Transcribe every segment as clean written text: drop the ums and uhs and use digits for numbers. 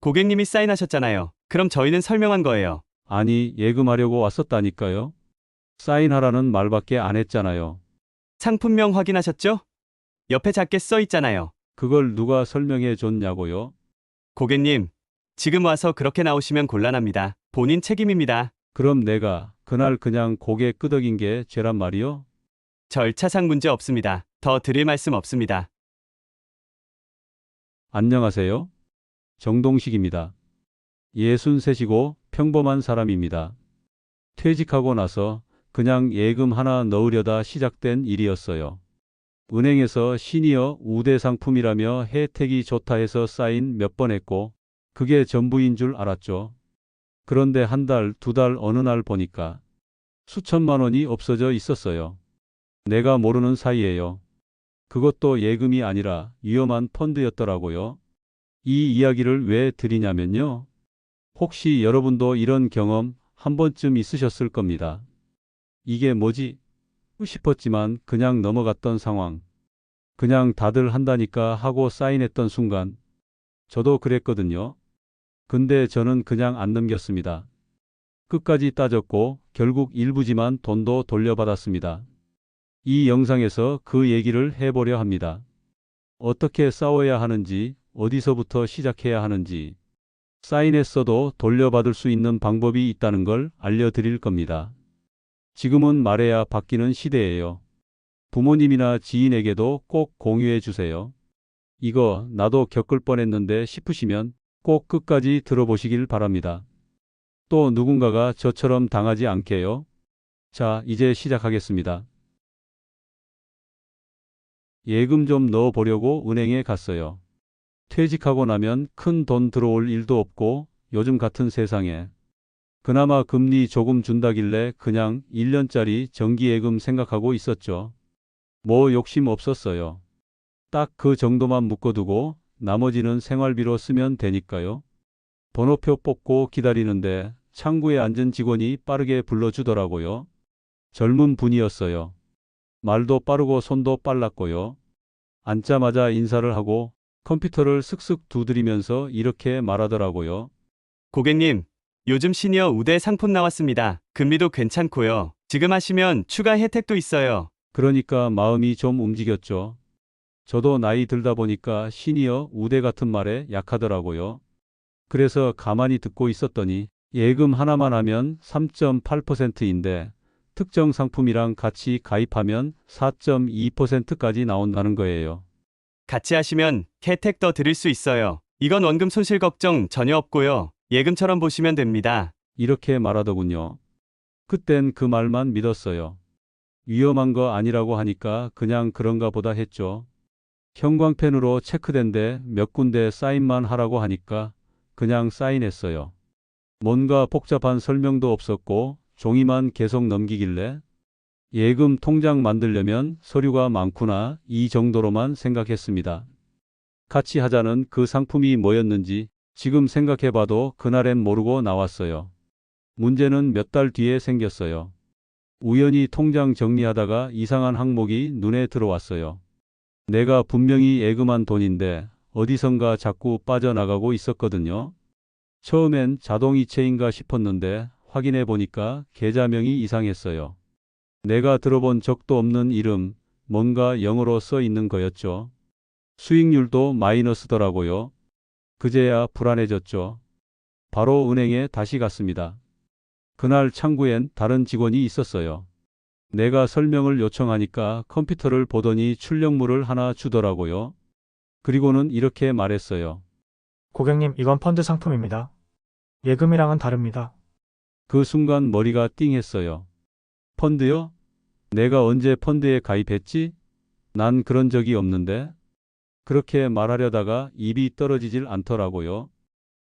고객님이 사인하셨잖아요. 그럼 저희는 설명한 거예요. 아니, 예금하려고 왔었다니까요. 사인하라는 말밖에 안 했잖아요. 상품명 확인하셨죠? 옆에 작게 써 있잖아요. 그걸 누가 설명해 줬냐고요? 고객님, 지금 와서 그렇게 나오시면 곤란합니다. 본인 책임입니다. 그럼 내가 그날 그냥 고개 끄덕인 게 죄란 말이요? 절차상 문제 없습니다. 더 드릴 말씀 없습니다. 안녕하세요. 정동식입니다. 63이고 평범한 사람입니다. 퇴직하고 나서 그냥 예금 하나 넣으려다 시작된 일이었어요. 은행에서 시니어 우대 상품이라며 혜택이 좋다 해서 사인 몇 번 했고 그게 전부인 줄 알았죠. 그런데 한 달, 두 달 어느 날 보니까 수천만 원이 없어져 있었어요. 내가 모르는 사이에요. 그것도 예금이 아니라 위험한 펀드였더라고요. 이 이야기를 왜 드리냐면요. 혹시 여러분도 이런 경험 한 번쯤 있으셨을 겁니다. 이게 뭐지? 싶었지만 그냥 넘어갔던 상황. 그냥 다들 한다니까 하고 사인했던 순간. 저도 그랬거든요. 근데 저는 그냥 안 넘겼습니다. 끝까지 따졌고 결국 일부지만 돈도 돌려받았습니다. 이 영상에서 그 얘기를 해보려 합니다. 어떻게 싸워야 하는지, 어디서부터 시작해야 하는지, 사인했어도 돌려받을 수 있는 방법이 있다는 걸 알려드릴 겁니다. 지금은 말해야 바뀌는 시대예요. 부모님이나 지인에게도 꼭 공유해 주세요. 이거 나도 겪을 뻔했는데 싶으시면 꼭 끝까지 들어보시길 바랍니다. 또 누군가가 저처럼 당하지 않게요. 자, 이제 시작하겠습니다. 예금 좀 넣어 보려고 은행에 갔어요. 퇴직하고 나면 큰 돈 들어올 일도 없고 요즘 같은 세상에 그나마 금리 조금 준다길래 그냥 1년짜리 정기예금 생각하고 있었죠. 뭐 욕심 없었어요. 딱 그 정도만 묶어두고 나머지는 생활비로 쓰면 되니까요. 번호표 뽑고 기다리는데 창구에 앉은 직원이 빠르게 불러주더라고요. 젊은 분이었어요. 말도 빠르고 손도 빨랐고요. 앉자마자 인사를 하고 컴퓨터를 슥슥 두드리면서 이렇게 말하더라고요. 고객님, 요즘 시니어 우대 상품 나왔습니다. 금리도 괜찮고요. 지금 하시면 추가 혜택도 있어요. 그러니까 마음이 좀 움직였죠. 저도 나이 들다 보니까 시니어 우대 같은 말에 약하더라고요. 그래서 가만히 듣고 있었더니 예금 하나만 하면 3.8%인데 특정 상품이랑 같이 가입하면 4.2%까지 나온다는 거예요. 같이 하시면 혜택 더 드릴 수 있어요. 이건 원금 손실 걱정 전혀 없고요. 예금처럼 보시면 됩니다. 이렇게 말하더군요. 그땐 그 말만 믿었어요. 위험한 거 아니라고 하니까 그냥 그런가 보다 했죠. 형광펜으로 체크된데 몇 군데 사인만 하라고 하니까 그냥 사인했어요. 뭔가 복잡한 설명도 없었고 종이만 계속 넘기길래 예금 통장 만들려면 서류가 많구나 이 정도로만 생각했습니다. 같이 하자는 그 상품이 뭐였는지 지금 생각해봐도 그날엔 모르고 나왔어요. 문제는 몇 달 뒤에 생겼어요. 우연히 통장 정리하다가 이상한 항목이 눈에 들어왔어요. 내가 분명히 예금한 돈인데 어디선가 자꾸 빠져나가고 있었거든요. 처음엔 자동이체인가 싶었는데 확인해 보니까 계좌명이 이상했어요. 내가 들어본 적도 없는 이름, 뭔가 영어로 써 있는 거였죠. 수익률도 마이너스더라고요. 그제야 불안해졌죠. 바로 은행에 다시 갔습니다. 그날 창구엔 다른 직원이 있었어요. 내가 설명을 요청하니까 컴퓨터를 보더니 출력물을 하나 주더라고요. 그리고는 이렇게 말했어요. 고객님, 이건 펀드 상품입니다. 예금이랑은 다릅니다. 그 순간 머리가 띵했어요. 펀드요? 내가 언제 펀드에 가입했지? 난 그런 적이 없는데. 그렇게 말하려다가 입이 떨어지질 않더라고요.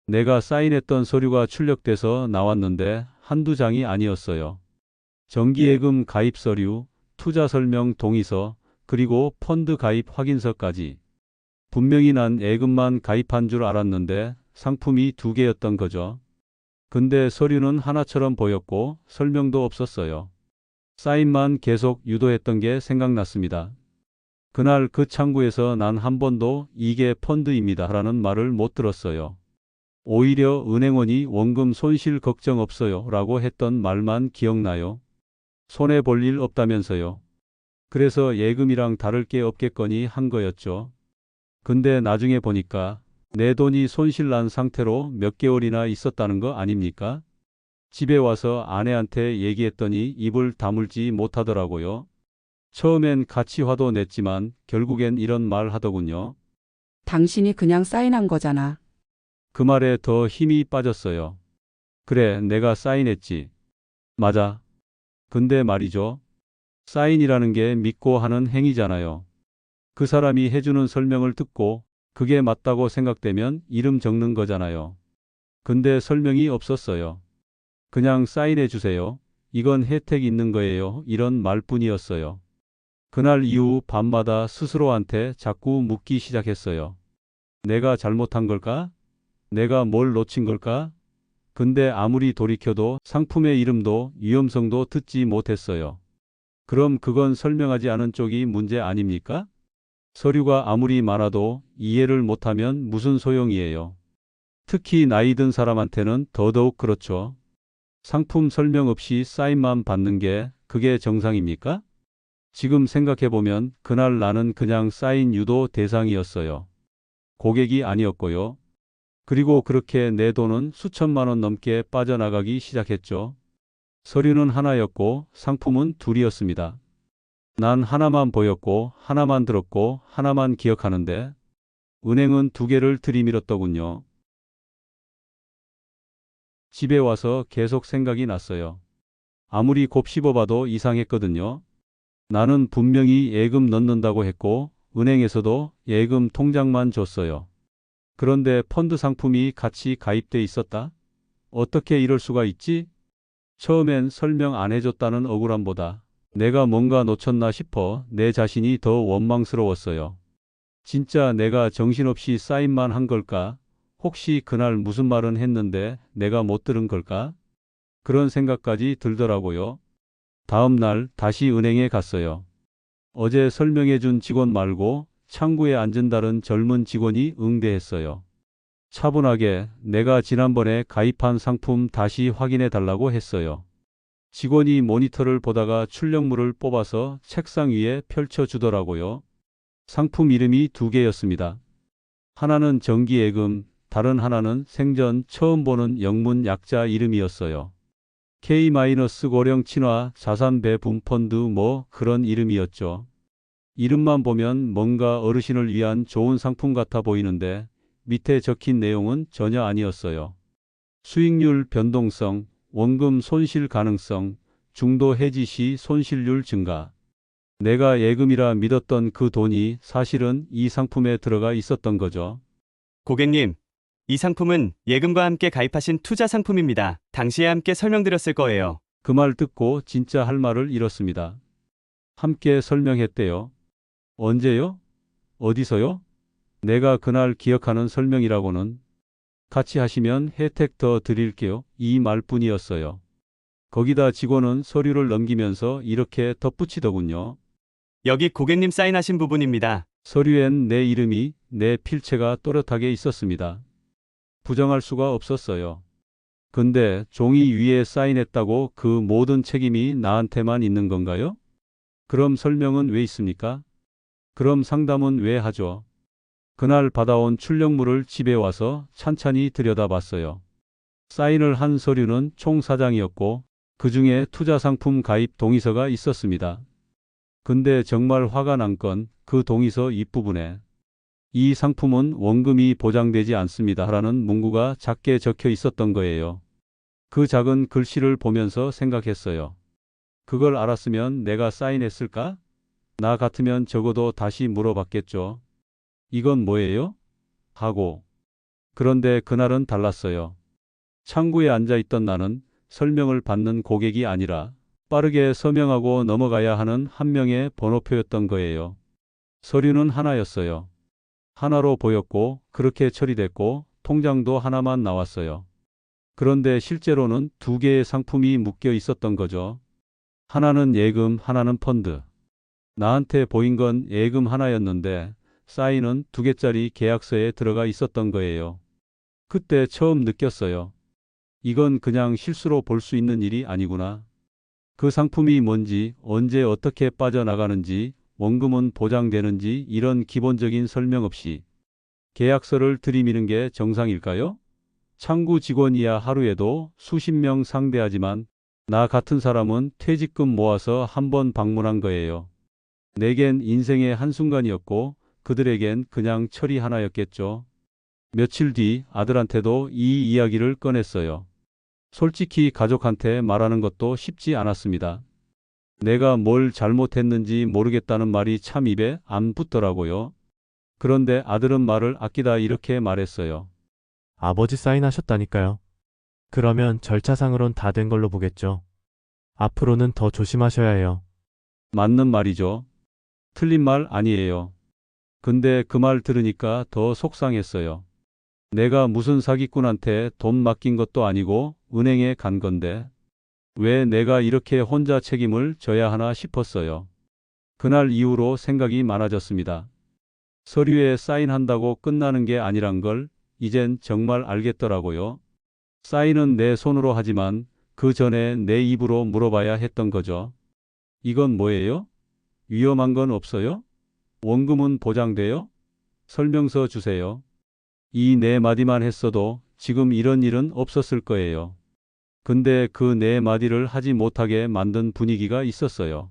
내가 사인했던 서류가 출력돼서 나왔는데 한두 장이 아니었어요. 정기예금 가입 서류, 투자 설명 동의서, 그리고 펀드 가입 확인서까지. 분명히 난 예금만 가입한 줄 알았는데 상품이 두 개였던 거죠. 근데 서류는 하나처럼 보였고 설명도 없었어요. 사인만 계속 유도했던 게 생각났습니다. 그날 그 창구에서 난 한 번도 이게 펀드입니다 라는 말을 못 들었어요. 오히려 은행원이 원금 손실 걱정 없어요 라고 했던 말만 기억나요. 손해 볼 일 없다면서요. 그래서 예금이랑 다를 게 없겠거니 한 거였죠. 근데 나중에 보니까 내 돈이 손실 난 상태로 몇 개월이나 있었다는 거 아닙니까? 집에 와서 아내한테 얘기했더니 입을 다물지 못하더라고요. 처음엔 같이 화도 냈지만 결국엔 이런 말 하더군요. 당신이 그냥 사인한 거잖아. 그 말에 더 힘이 빠졌어요. 그래, 내가 사인했지. 맞아. 근데 말이죠. 사인이라는 게 믿고 하는 행위잖아요. 그 사람이 해주는 설명을 듣고 그게 맞다고 생각되면 이름 적는 거잖아요. 근데 설명이 없었어요. 그냥 사인해 주세요. 이건 혜택 있는 거예요. 이런 말뿐이었어요. 그날 이후 밤마다 스스로한테 자꾸 묻기 시작했어요. 내가 잘못한 걸까? 내가 뭘 놓친 걸까? 근데 아무리 돌이켜도 상품의 이름도 위험성도 듣지 못했어요. 그럼 그건 설명하지 않은 쪽이 문제 아닙니까? 서류가 아무리 많아도 이해를 못하면 무슨 소용이에요. 특히 나이 든 사람한테는 더더욱 그렇죠. 상품 설명 없이 사인만 받는 게 그게 정상입니까? 지금 생각해보면 그날 나는 그냥 사인 유도 대상이었어요. 고객이 아니었고요. 그리고 그렇게 내 돈은 수천만 원 넘게 빠져나가기 시작했죠. 서류는 하나였고 상품은 둘이었습니다. 난 하나만 보였고 하나만 들었고 하나만 기억하는데 은행은 두 개를 들이밀었더군요. 집에 와서 계속 생각이 났어요. 아무리 곱씹어봐도 이상했거든요. 나는 분명히 예금 넣는다고 했고 은행에서도 예금 통장만 줬어요. 그런데 펀드 상품이 같이 가입돼 있었다? 어떻게 이럴 수가 있지? 처음엔 설명 안 해줬다는 억울함보다 내가 뭔가 놓쳤나 싶어 내 자신이 더 원망스러웠어요. 진짜 내가 정신없이 사인만 한 걸까? 혹시 그날 무슨 말은 했는데 내가 못 들은 걸까? 그런 생각까지 들더라고요. 다음 날 다시 은행에 갔어요. 어제 설명해준 직원 말고 창구에 앉은 다른 젊은 직원이 응대했어요. 차분하게 내가 지난번에 가입한 상품 다시 확인해 달라고 했어요. 직원이 모니터를 보다가 출력물을 뽑아서 책상 위에 펼쳐주더라고요. 상품 이름이 두 개였습니다. 하나는 정기예금, 다른 하나는 생전 처음 보는 영문 약자 이름이었어요. K-고령 친화 자산 배분 펀드 뭐 그런 이름이었죠. 이름만 보면 뭔가 어르신을 위한 좋은 상품 같아 보이는데 밑에 적힌 내용은 전혀 아니었어요. 수익률 변동성, 원금 손실 가능성, 중도 해지 시 손실률 증가. 내가 예금이라 믿었던 그 돈이 사실은 이 상품에 들어가 있었던 거죠. 고객님, 이 상품은 예금과 함께 가입하신 투자 상품입니다. 당시에 함께 설명드렸을 거예요. 그 말 듣고 진짜 할 말을 잃었습니다. 함께 설명했대요. 언제요? 어디서요? 내가 그날 기억하는 설명이라고는 같이 하시면 혜택 더 드릴게요. 이 말뿐이었어요. 거기다 직원은 서류를 넘기면서 이렇게 덧붙이더군요. 여기 고객님 사인하신 부분입니다. 서류엔 내 이름이, 내 필체가 또렷하게 있었습니다. 부정할 수가 없었어요. 근데 종이 위에 사인했다고 그 모든 책임이 나한테만 있는 건가요? 그럼 설명은 왜 있습니까? 그럼 상담은 왜 하죠? 그날 받아온 출력물을 집에 와서 찬찬히 들여다봤어요. 사인을 한 서류는 총 4장이었고 그 중에 투자상품 가입 동의서가 있었습니다. 근데 정말 화가 난 건 그 동의서 윗부분에 이 상품은 원금이 보장되지 않습니다 라는 문구가 작게 적혀 있었던 거예요. 그 작은 글씨를 보면서 생각했어요. 그걸 알았으면 내가 사인했을까? 나 같으면 적어도 다시 물어봤겠죠. 이건 뭐예요? 하고. 그런데 그날은 달랐어요. 창구에 앉아 있던 나는 설명을 받는 고객이 아니라 빠르게 서명하고 넘어가야 하는 한 명의 번호표였던 거예요. 서류는 하나였어요. 하나로 보였고 그렇게 처리됐고 통장도 하나만 나왔어요. 그런데 실제로는 두 개의 상품이 묶여 있었던 거죠. 하나는 예금, 하나는 펀드. 나한테 보인 건 예금 하나였는데 사인은 두 개짜리 계약서에 들어가 있었던 거예요. 그때 처음 느꼈어요. 이건 그냥 실수로 볼 수 있는 일이 아니구나. 그 상품이 뭔지, 언제 어떻게 빠져나가는지, 원금은 보장되는지 이런 기본적인 설명 없이 계약서를 들이미는 게 정상일까요? 창구 직원이야 하루에도 수십 명 상대하지만 나 같은 사람은 퇴직금 모아서 한 번 방문한 거예요. 내겐 인생의 한순간이었고 그들에겐 그냥 철이 하나였겠죠. 며칠 뒤 아들한테도 이 이야기를 꺼냈어요. 솔직히 가족한테 말하는 것도 쉽지 않았습니다. 내가 뭘 잘못했는지 모르겠다는 말이 참 입에 안 붙더라고요. 그런데 아들은 말을 아끼다 이렇게 말했어요. 아버지 사인하셨다니까요. 그러면 절차상으론 다 된 걸로 보겠죠. 앞으로는 더 조심하셔야 해요. 맞는 말이죠. 틀린 말 아니에요. 근데 그 말 들으니까 더 속상했어요. 내가 무슨 사기꾼한테 돈 맡긴 것도 아니고 은행에 간 건데 왜 내가 이렇게 혼자 책임을 져야 하나 싶었어요. 그날 이후로 생각이 많아졌습니다. 서류에 사인한다고 끝나는 게 아니란 걸 이젠 정말 알겠더라고요. 사인은 내 손으로 하지만 그 전에 내 입으로 물어봐야 했던 거죠. 이건 뭐예요? 위험한 건 없어요? 원금은 보장돼요? 설명서 주세요. 이 네 마디만 했어도 지금 이런 일은 없었을 거예요. 근데 그 네 마디를 하지 못하게 만든 분위기가 있었어요.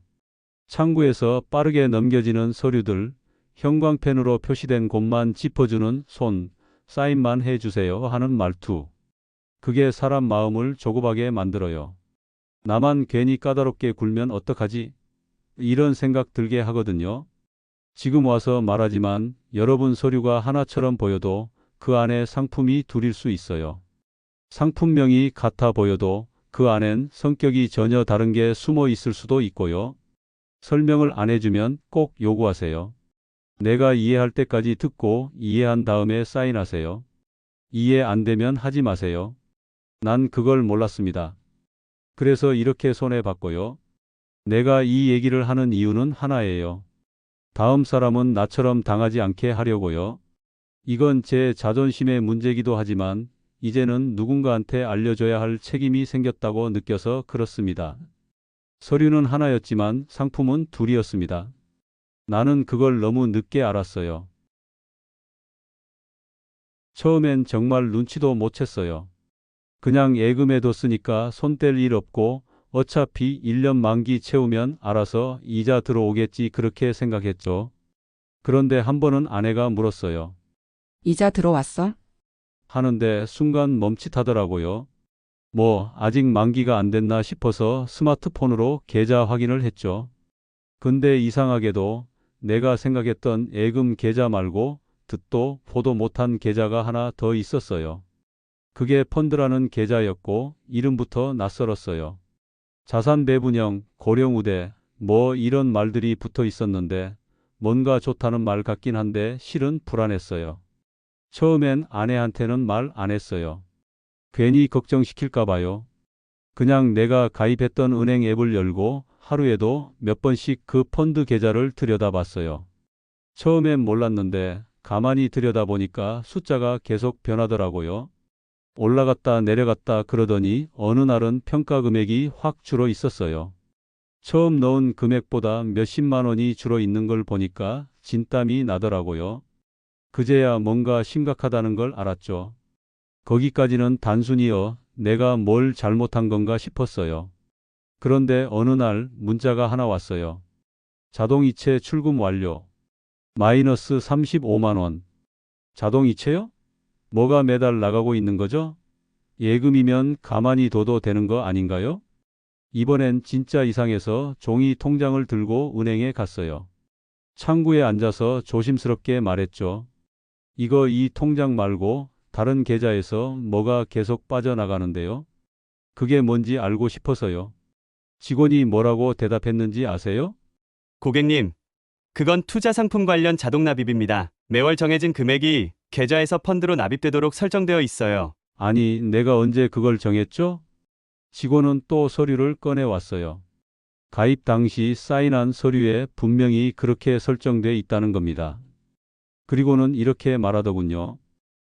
창구에서 빠르게 넘겨지는 서류들, 형광펜으로 표시된 곳만 짚어주는 손, 사인만 해주세요 하는 말투. 그게 사람 마음을 조급하게 만들어요. 나만 괜히 까다롭게 굴면 어떡하지? 이런 생각 들게 하거든요. 지금 와서 말하지만 여러분 서류가 하나처럼 보여도 그 안에 상품이 둘일 수 있어요. 상품명이 같아 보여도 그 안엔 성격이 전혀 다른 게 숨어 있을 수도 있고요. 설명을 안 해주면 꼭 요구하세요. 내가 이해할 때까지 듣고 이해한 다음에 사인하세요. 이해 안 되면 하지 마세요. 난 그걸 몰랐습니다. 그래서 이렇게 손해봤고요. 내가 이 얘기를 하는 이유는 하나예요. 다음 사람은 나처럼 당하지 않게 하려고요. 이건 제 자존심의 문제기도 하지만 이제는 누군가한테 알려줘야 할 책임이 생겼다고 느껴서 그렇습니다. 서류는 하나였지만 상품은 둘이었습니다. 나는 그걸 너무 늦게 알았어요. 처음엔 정말 눈치도 못 챘어요. 그냥 예금해뒀으니까 손 뗄 일 없고 어차피 1년 만기 채우면 알아서 이자 들어오겠지 그렇게 생각했죠. 그런데 한 번은 아내가 물었어요. 이자 들어왔어? 하는데 순간 멈칫하더라고요. 뭐 아직 만기가 안 됐나 싶어서 스마트폰으로 계좌 확인을 했죠. 근데 이상하게도 내가 생각했던 예금 계좌 말고 듣도 보도 못한 계좌가 하나 더 있었어요. 그게 펀드라는 계좌였고 이름부터 낯설었어요. 자산 배분형, 고령우대, 뭐 이런 말들이 붙어 있었는데 뭔가 좋다는 말 같긴 한데 실은 불안했어요. 처음엔 아내한테는 말 안 했어요. 괜히 걱정시킬까 봐요. 그냥 내가 가입했던 은행 앱을 열고 하루에도 몇 번씩 그 펀드 계좌를 들여다봤어요. 처음엔 몰랐는데 가만히 들여다보니까 숫자가 계속 변하더라고요. 올라갔다 내려갔다 그러더니 어느 날은 평가 금액이 확 줄어 있었어요. 처음 넣은 금액보다 몇십만 원이 줄어 있는 걸 보니까 진땀이 나더라고요. 그제야 뭔가 심각하다는 걸 알았죠. 거기까지는 단순히요, 내가 뭘 잘못한 건가 싶었어요. 그런데 어느 날 문자가 하나 왔어요. 자동이체 출금 완료. 마이너스 35만 원. 자동이체요? 뭐가 매달 나가고 있는 거죠? 예금이면 가만히 둬도 되는 거 아닌가요? 이번엔 진짜 이상해서 종이 통장을 들고 은행에 갔어요. 창구에 앉아서 조심스럽게 말했죠. 이거 이 통장 말고 다른 계좌에서 뭐가 계속 빠져나가는데요. 그게 뭔지 알고 싶어서요. 직원이 뭐라고 대답했는지 아세요? 고객님, 그건 투자 상품 관련 자동 납입입니다. 매월 정해진 금액이 계좌에서 펀드로 납입되도록 설정되어 있어요. 아니, 내가 언제 그걸 정했죠? 직원은 또 서류를 꺼내왔어요. 가입 당시 사인한 서류에 분명히 그렇게 설정돼 있다는 겁니다. 그리고는 이렇게 말하더군요.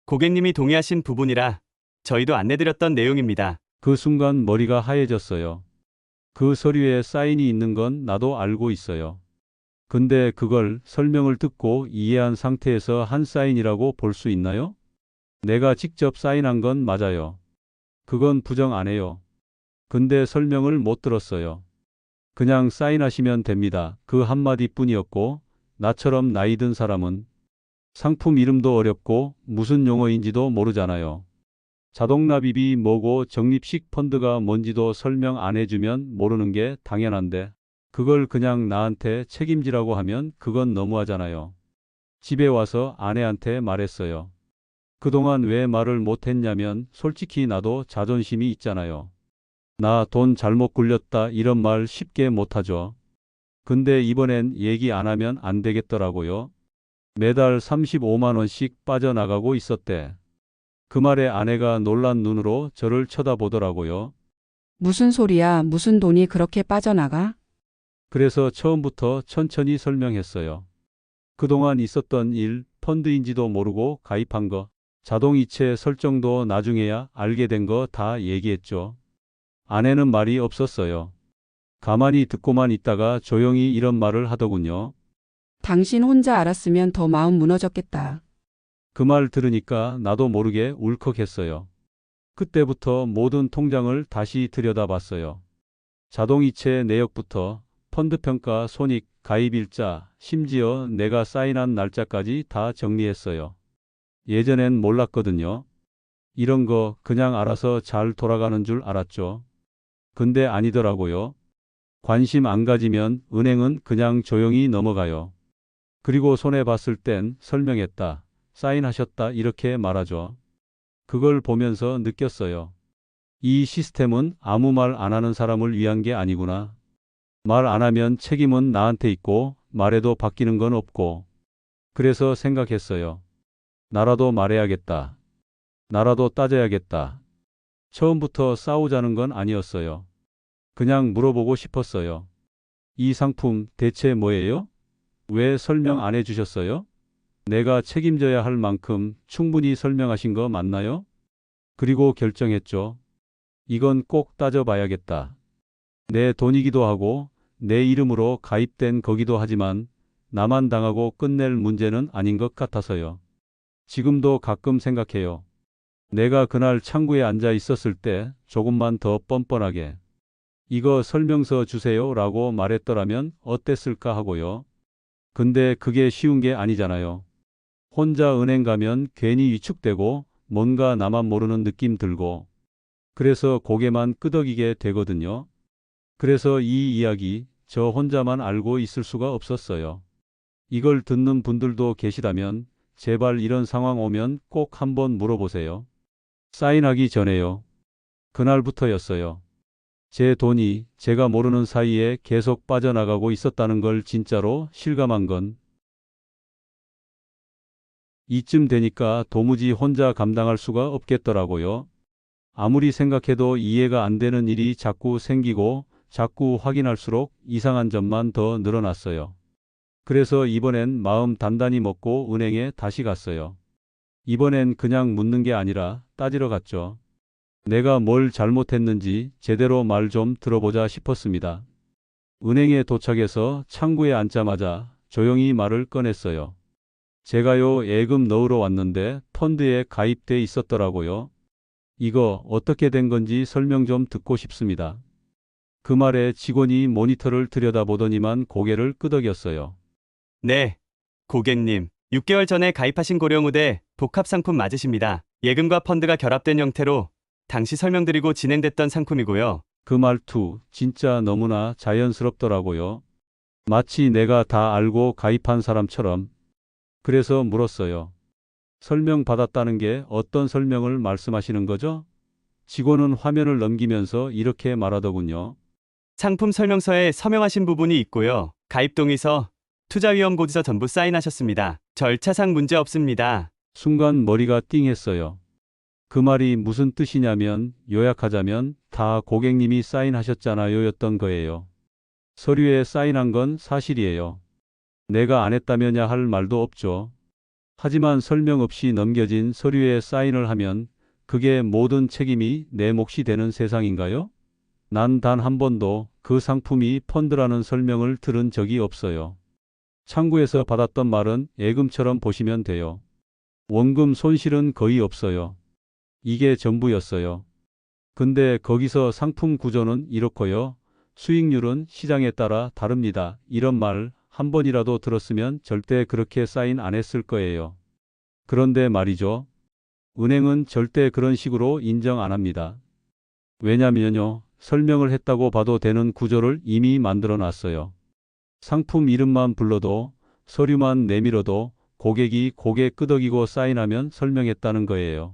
고객님이 동의하신 부분이라 저희도 안내드렸던 내용입니다. 그 순간 머리가 하얘졌어요. 그 서류에 사인이 있는 건 나도 알고 있어요. 근데 그걸 설명을 듣고 이해한 상태에서 한 사인이라고 볼 수 있나요? 내가 직접 사인한 건 맞아요. 그건 부정 안 해요. 근데 설명을 못 들었어요. 그냥 사인하시면 됩니다. 그 한마디 뿐이었고, 나처럼 나이 든 사람은 상품 이름도 어렵고 무슨 용어인지도 모르잖아요. 자동납입이 뭐고 적립식 펀드가 뭔지도 설명 안 해주면 모르는 게 당연한데, 그걸 그냥 나한테 책임지라고 하면 그건 너무하잖아요. 집에 와서 아내한테 말했어요. 그동안 왜 말을 못 했냐면 솔직히 나도 자존심이 있잖아요. 나 돈 잘못 굴렸다 이런 말 쉽게 못 하죠. 근데 이번엔 얘기 안 하면 안 되겠더라고요. 매달 35만 원씩 빠져나가고 있었대. 그 말에 아내가 놀란 눈으로 저를 쳐다보더라고요. 무슨 소리야? 무슨 돈이 그렇게 빠져나가? 그래서 처음부터 천천히 설명했어요. 그동안 있었던 일, 펀드인지도 모르고 가입한 거, 자동이체 설정도 나중에야 알게 된 거 다 얘기했죠. 아내는 말이 없었어요. 가만히 듣고만 있다가 조용히 이런 말을 하더군요. 당신 혼자 알았으면 더 마음 무너졌겠다. 그 말 들으니까 나도 모르게 울컥했어요. 그때부터 모든 통장을 다시 들여다봤어요. 자동이체 내역부터 펀드 평가, 손익, 가입일자, 심지어 내가 사인한 날짜까지 다 정리했어요. 예전엔 몰랐거든요. 이런 거 그냥 알아서 잘 돌아가는 줄 알았죠. 근데 아니더라고요. 관심 안 가지면 은행은 그냥 조용히 넘어가요. 그리고 손해 봤을 땐 설명했다, 사인하셨다 이렇게 말하죠. 그걸 보면서 느꼈어요. 이 시스템은 아무 말 안 하는 사람을 위한 게 아니구나. 말 안 하면 책임은 나한테 있고 말해도 바뀌는 건 없고. 그래서 생각했어요. 나라도 말해야겠다. 나라도 따져야겠다. 처음부터 싸우자는 건 아니었어요. 그냥 물어보고 싶었어요. 이 상품 대체 뭐예요? 왜 설명 안 해주셨어요? 내가 책임져야 할 만큼 충분히 설명하신 거 맞나요? 그리고 결정했죠. 이건 꼭 따져봐야겠다. 내 돈이기도 하고 내 이름으로 가입된 거기도 하지만 나만 당하고 끝낼 문제는 아닌 것 같아서요. 지금도 가끔 생각해요. 내가 그날 창구에 앉아 있었을 때 조금만 더 뻔뻔하게 이거 설명서 주세요 라고 말했더라면 어땠을까 하고요. 근데 그게 쉬운 게 아니잖아요. 혼자 은행 가면 괜히 위축되고 뭔가 나만 모르는 느낌 들고 그래서 고개만 끄덕이게 되거든요. 그래서 이 이야기 저 혼자만 알고 있을 수가 없었어요. 이걸 듣는 분들도 계시다면 제발 이런 상황 오면 꼭 한번 물어보세요. 사인하기 전에요. 그날부터였어요. 제 돈이 제가 모르는 사이에 계속 빠져나가고 있었다는 걸 진짜로 실감한 건 이쯤 되니까 도무지 혼자 감당할 수가 없겠더라고요. 아무리 생각해도 이해가 안 되는 일이 자꾸 생기고 자꾸 확인할수록 이상한 점만 더 늘어났어요. 그래서 이번엔 마음 단단히 먹고 은행에 다시 갔어요. 이번엔 그냥 묻는 게 아니라 따지러 갔죠. 내가 뭘 잘못했는지 제대로 말 좀 들어보자 싶었습니다. 은행에 도착해서 창구에 앉자마자 조용히 말을 꺼냈어요. 제가요, 예금 넣으러 왔는데 펀드에 가입돼 있었더라고요. 이거 어떻게 된 건지 설명 좀 듣고 싶습니다. 그 말에 직원이 모니터를 들여다보더니만 고개를 끄덕였어요. 네, 고객님. 6개월 전에 가입하신 고령우대 복합상품 맞으십니다. 예금과 펀드가 결합된 형태로 당시 설명드리고 진행됐던 상품이고요. 그 말투 진짜 너무나 자연스럽더라고요. 마치 내가 다 알고 가입한 사람처럼. 그래서 물었어요. 설명받았다는 게 어떤 설명을 말씀하시는 거죠? 직원은 화면을 넘기면서 이렇게 말하더군요. 상품 설명서에 서명하신 부분이 있고요. 가입 동의서, 투자위험 고지서 전부 사인하셨습니다. 절차상 문제 없습니다. 순간 머리가 띵했어요. 그 말이 무슨 뜻이냐면 요약하자면 다 고객님이 사인하셨잖아요 였던 거예요. 서류에 사인한 건 사실이에요. 내가 안 했다면야 할 말도 없죠. 하지만 설명 없이 넘겨진 서류에 사인을 하면 그게 모든 책임이 내 몫이 되는 세상인가요? 난 단 한 번도 그 상품이 펀드라는 설명을 들은 적이 없어요. 창구에서 받았던 말은 예금처럼 보시면 돼요. 원금 손실은 거의 없어요. 이게 전부였어요. 근데 거기서 상품 구조는 이렇고요. 수익률은 시장에 따라 다릅니다. 이런 말 한 번이라도 들었으면 절대 그렇게 사인 안 했을 거예요. 그런데 말이죠. 은행은 절대 그런 식으로 인정 안 합니다. 왜냐면요. 설명을 했다고 봐도 되는 구조를 이미 만들어 놨어요. 상품 이름만 불러도 서류만 내밀어도 고객이 고개 끄덕이고 사인하면 설명했다는 거예요.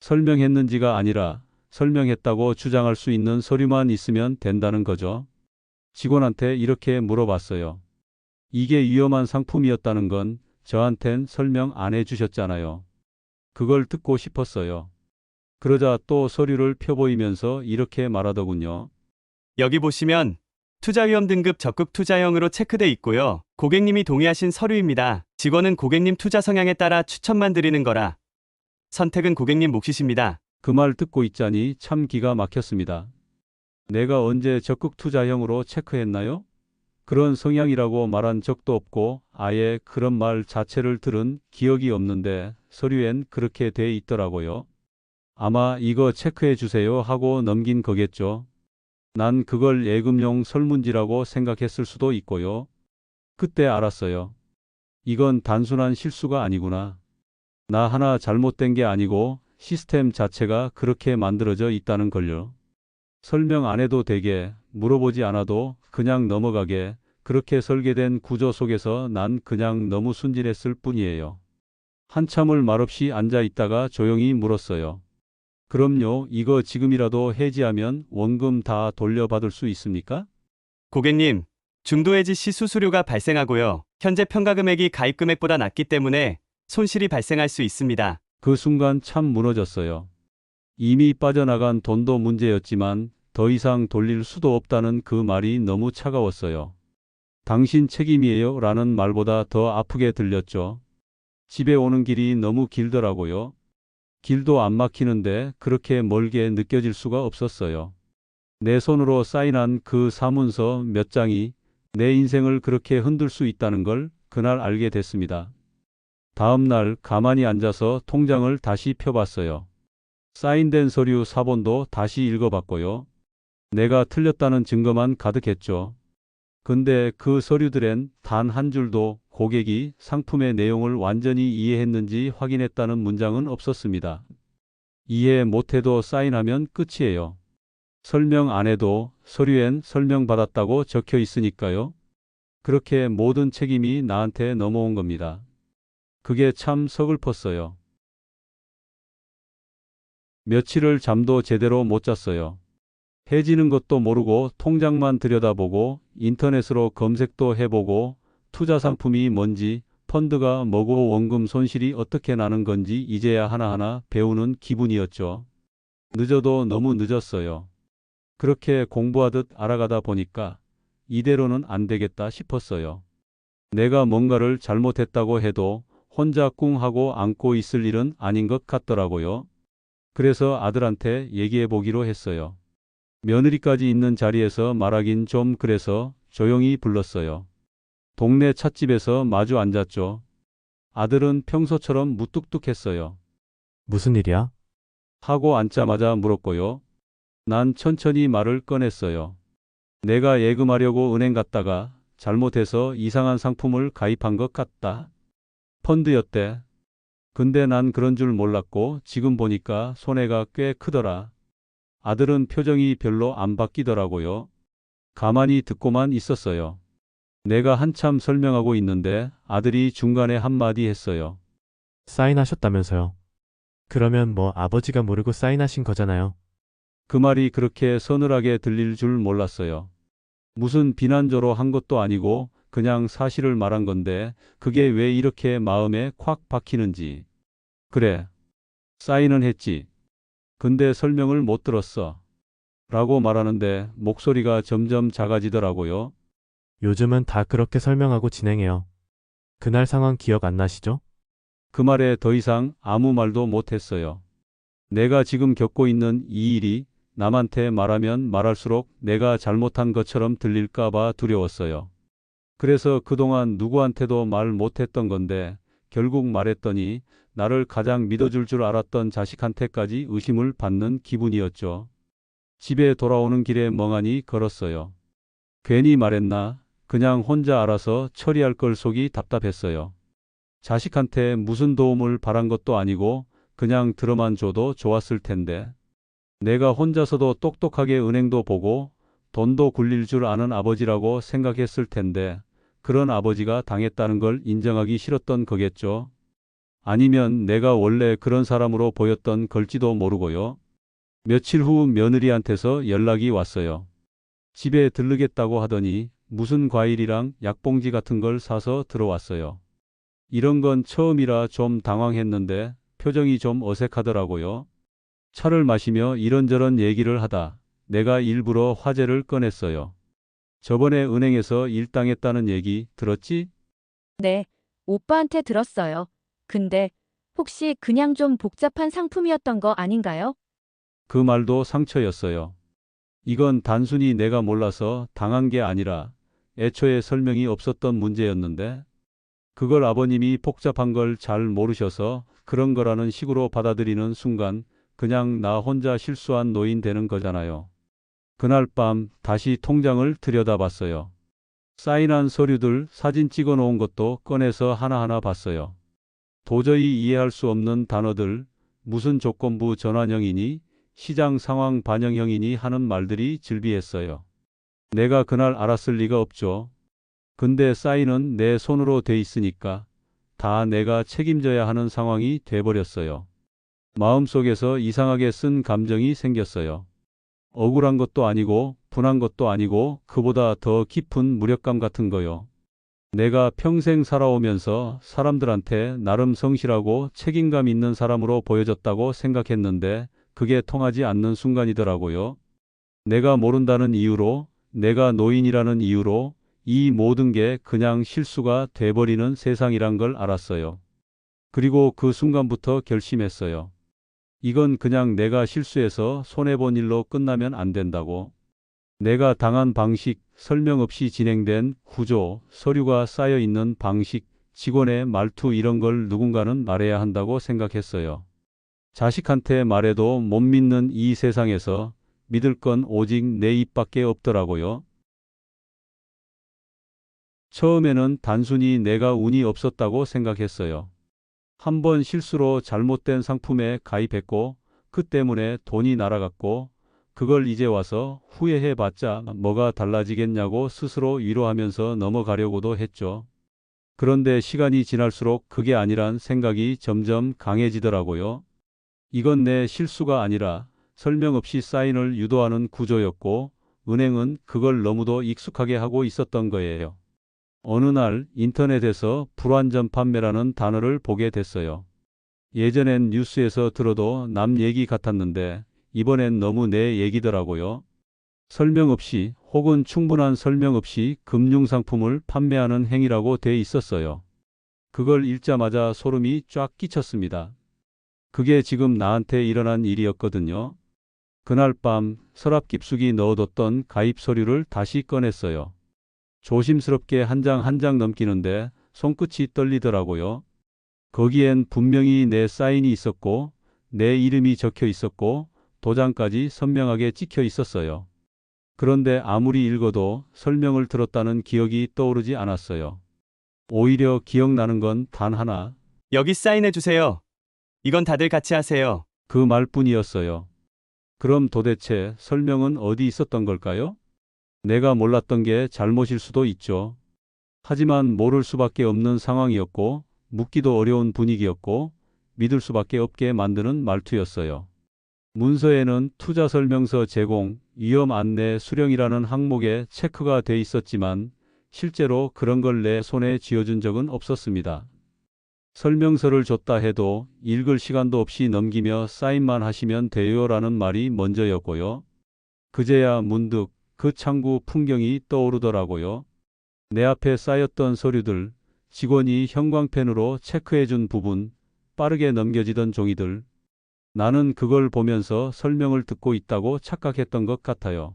설명했는지가 아니라 설명했다고 주장할 수 있는 서류만 있으면 된다는 거죠. 직원한테 이렇게 물어봤어요. 이게 위험한 상품이었다는 건 저한텐 설명 안 해주셨잖아요. 그걸 듣고 싶었어요. 그러자 또 서류를 펴보이면서 이렇게 말하더군요. 여기 보시면 투자위험 등급 적극 투자형으로 체크돼 있고요. 고객님이 동의하신 서류입니다. 직원은 고객님 투자 성향에 따라 추천만 드리는 거라 선택은 고객님 몫이십니다. 그 말 듣고 있자니 참 기가 막혔습니다. 내가 언제 적극 투자형으로 체크했나요? 그런 성향이라고 말한 적도 없고 아예 그런 말 자체를 들은 기억이 없는데 서류엔 그렇게 돼 있더라고요. 아마 이거 체크해 주세요 하고 넘긴 거겠죠. 난 그걸 예금용 설문지라고 생각했을 수도 있고요. 그때 알았어요. 이건 단순한 실수가 아니구나. 나 하나 잘못된 게 아니고 시스템 자체가 그렇게 만들어져 있다는 걸요. 설명 안 해도 되게, 물어보지 않아도 그냥 넘어가게, 그렇게 설계된 구조 속에서 난 그냥 너무 순진했을 뿐이에요. 한참을 말없이 앉아 있다가 조용히 물었어요. 그럼요, 이거 지금이라도 해지하면 원금 다 돌려받을 수 있습니까? 고객님, 중도 해지 시 수수료가 발생하고요. 현재 평가 금액이 가입 금액보다 낮기 때문에 손실이 발생할 수 있습니다. 그 순간 참 무너졌어요. 이미 빠져나간 돈도 문제였지만 더 이상 돌릴 수도 없다는 그 말이 너무 차가웠어요. 당신 책임이에요 라는 말보다 더 아프게 들렸죠. 집에 오는 길이 너무 길더라고요. 길도 안 막히는데 그렇게 멀게 느껴질 수가 없었어요. 내 손으로 사인한 그 사문서 몇 장이 내 인생을 그렇게 흔들 수 있다는 걸 그날 알게 됐습니다. 다음 날 가만히 앉아서 통장을 다시 펴봤어요. 사인된 서류 사본도 다시 읽어봤고요. 내가 틀렸다는 증거만 가득했죠. 근데 그 서류들엔 단 한 줄도 고객이 상품의 내용을 완전히 이해했는지 확인했다는 문장은 없었습니다. 이해 못해도 사인하면 끝이에요. 설명 안 해도 서류엔 설명받았다고 적혀 있으니까요. 그렇게 모든 책임이 나한테 넘어온 겁니다. 그게 참 서글펐어요. 며칠을 잠도 제대로 못 잤어요. 해지는 것도 모르고 통장만 들여다보고 인터넷으로 검색도 해보고 투자 상품이 뭔지 펀드가 뭐고 원금 손실이 어떻게 나는 건지 이제야 하나하나 배우는 기분이었죠. 늦어도 너무 늦었어요. 그렇게 공부하듯 알아가다 보니까 이대로는 안 되겠다 싶었어요. 내가 뭔가를 잘못했다고 해도 혼자 꿍 하고 안고 있을 일은 아닌 것 같더라고요. 그래서 아들한테 얘기해 보기로 했어요. 며느리까지 있는 자리에서 말하긴 좀 그래서 조용히 불렀어요. 동네 찻집에서 마주 앉았죠. 아들은 평소처럼 무뚝뚝했어요. 무슨 일이야? 하고 앉자마자 물었고요. 난 천천히 말을 꺼냈어요. 내가 예금하려고 은행 갔다가 잘못해서 이상한 상품을 가입한 것 같다. 펀드였대. 근데 난 그런 줄 몰랐고 지금 보니까 손해가 꽤 크더라. 아들은 표정이 별로 안 바뀌더라고요. 가만히 듣고만 있었어요. 내가 한참 설명하고 있는데 아들이 중간에 한마디 했어요. 사인하셨다면서요. 그러면 뭐 아버지가 모르고 사인하신 거잖아요. 그 말이 그렇게 서늘하게 들릴 줄 몰랐어요. 무슨 비난조로 한 것도 아니고 그냥 사실을 말한 건데 그게 왜 이렇게 마음에 콱 박히는지. 그래, 사인은 했지. 근데 설명을 못 들었어. 라고 말하는데 목소리가 점점 작아지더라고요. 요즘은 다 그렇게 설명하고 진행해요. 그날 상황 기억 안 나시죠? 그 말에 더 이상 아무 말도 못했어요. 내가 지금 겪고 있는 이 일이 남한테 말하면 말할수록 내가 잘못한 것처럼 들릴까봐 두려웠어요. 그래서 그동안 누구한테도 말 못했던 건데 결국 말했더니 나를 가장 믿어줄 줄 알았던 자식한테까지 의심을 받는 기분이었죠. 집에 돌아오는 길에 멍하니 걸었어요. 괜히 말했나? 그냥 혼자 알아서 처리할 걸 속이 답답했어요. 자식한테 무슨 도움을 바란 것도 아니고 그냥 들어만 줘도 좋았을 텐데. 내가 혼자서도 똑똑하게 은행도 보고 돈도 굴릴 줄 아는 아버지라고 생각했을 텐데 그런 아버지가 당했다는 걸 인정하기 싫었던 거겠죠. 아니면 내가 원래 그런 사람으로 보였던 걸지도 모르고요. 며칠 후 며느리한테서 연락이 왔어요. 집에 들르겠다고 하더니 무슨 과일이랑 약봉지 같은 걸 사서 들어왔어요. 이런 건 처음이라 좀 당황했는데 표정이 좀 어색하더라고요. 차를 마시며 이런저런 얘기를 하다 내가 일부러 화제를 꺼냈어요. 저번에 은행에서 일당했다는 얘기 들었지? 네, 오빠한테 들었어요. 근데 혹시 그냥 좀 복잡한 상품이었던 거 아닌가요? 그 말도 상처였어요. 이건 단순히 내가 몰라서 당한 게 아니라 애초에 설명이 없었던 문제였는데 그걸 아버님이 복잡한 걸 잘 모르셔서 그런 거라는 식으로 받아들이는 순간 그냥 나 혼자 실수한 노인 되는 거잖아요. 그날 밤 다시 통장을 들여다봤어요. 사인한 서류들 사진 찍어 놓은 것도 꺼내서 하나하나 봤어요. 도저히 이해할 수 없는 단어들, 무슨 조건부 전환형이니, 시장 상황 반영형이니 하는 말들이 즐비했어요. 내가 그날 알았을 리가 없죠. 근데 사인은 내 손으로 돼 있으니까 다 내가 책임져야 하는 상황이 돼버렸어요. 마음속에서 이상하게 쓴 감정이 생겼어요. 억울한 것도 아니고 분한 것도 아니고 그보다 더 깊은 무력감 같은 거요. 내가 평생 살아오면서 사람들한테 나름 성실하고 책임감 있는 사람으로 보여졌다고 생각했는데 그게 통하지 않는 순간이더라고요. 내가 모른다는 이유로, 내가 노인이라는 이유로 이 모든 게 그냥 실수가 돼버리는 세상이란 걸 알았어요. 그리고 그 순간부터 결심했어요. 이건 그냥 내가 실수해서 손해본 일로 끝나면 안 된다고. 내가 당한 방식, 설명 없이 진행된 구조, 서류가 쌓여 있는 방식, 직원의 말투 이런 걸 누군가는 말해야 한다고 생각했어요. 자식한테 말해도 못 믿는 이 세상에서 믿을 건 오직 내 입밖에 없더라고요. 처음에는 단순히 내가 운이 없었다고 생각했어요. 한 번 실수로 잘못된 상품에 가입했고 그 때문에 돈이 날아갔고 그걸 이제 와서 후회해봤자 뭐가 달라지겠냐고 스스로 위로하면서 넘어가려고도 했죠. 그런데 시간이 지날수록 그게 아니란 생각이 점점 강해지더라고요. 이건 내 실수가 아니라 설명 없이 사인을 유도하는 구조였고 은행은 그걸 너무도 익숙하게 하고 있었던 거예요. 어느 날 인터넷에서 불완전 판매라는 단어를 보게 됐어요. 예전엔 뉴스에서 들어도 남 얘기 같았는데 이번엔 너무 내 얘기더라고요. 설명 없이 혹은 충분한 설명 없이 금융상품을 판매하는 행위라고 돼 있었어요. 그걸 읽자마자 소름이 쫙 끼쳤습니다. 그게 지금 나한테 일어난 일이었거든요. 그날 밤 서랍 깊숙이 넣어뒀던 가입 서류를 다시 꺼냈어요. 조심스럽게 한 장 한 장 넘기는데 손끝이 떨리더라고요. 거기엔 분명히 내 사인이 있었고 내 이름이 적혀 있었고 도장까지 선명하게 찍혀 있었어요. 그런데 아무리 읽어도 설명을 들었다는 기억이 떠오르지 않았어요. 오히려 기억나는 건 단 하나, 여기 사인해 주세요. 이건 다들 같이 하세요. 그 말뿐이었어요. 그럼 도대체 설명은 어디 있었던 걸까요? 내가 몰랐던 게 잘못일 수도 있죠. 하지만 모를 수밖에 없는 상황이었고 묻기도 어려운 분위기였고 믿을 수밖에 없게 만드는 말투였어요. 문서에는 투자 설명서 제공, 위험 안내 수령이라는 항목에 체크가 돼 있었지만 실제로 그런 걸 내 손에 쥐어준 적은 없었습니다. 설명서를 줬다 해도 읽을 시간도 없이 넘기며 사인만 하시면 돼요라는 말이 먼저였고요. 그제야 문득 그 창구 풍경이 떠오르더라고요. 내 앞에 쌓였던 서류들, 직원이 형광펜으로 체크해준 부분, 빠르게 넘겨지던 종이들. 나는 그걸 보면서 설명을 듣고 있다고 착각했던 것 같아요.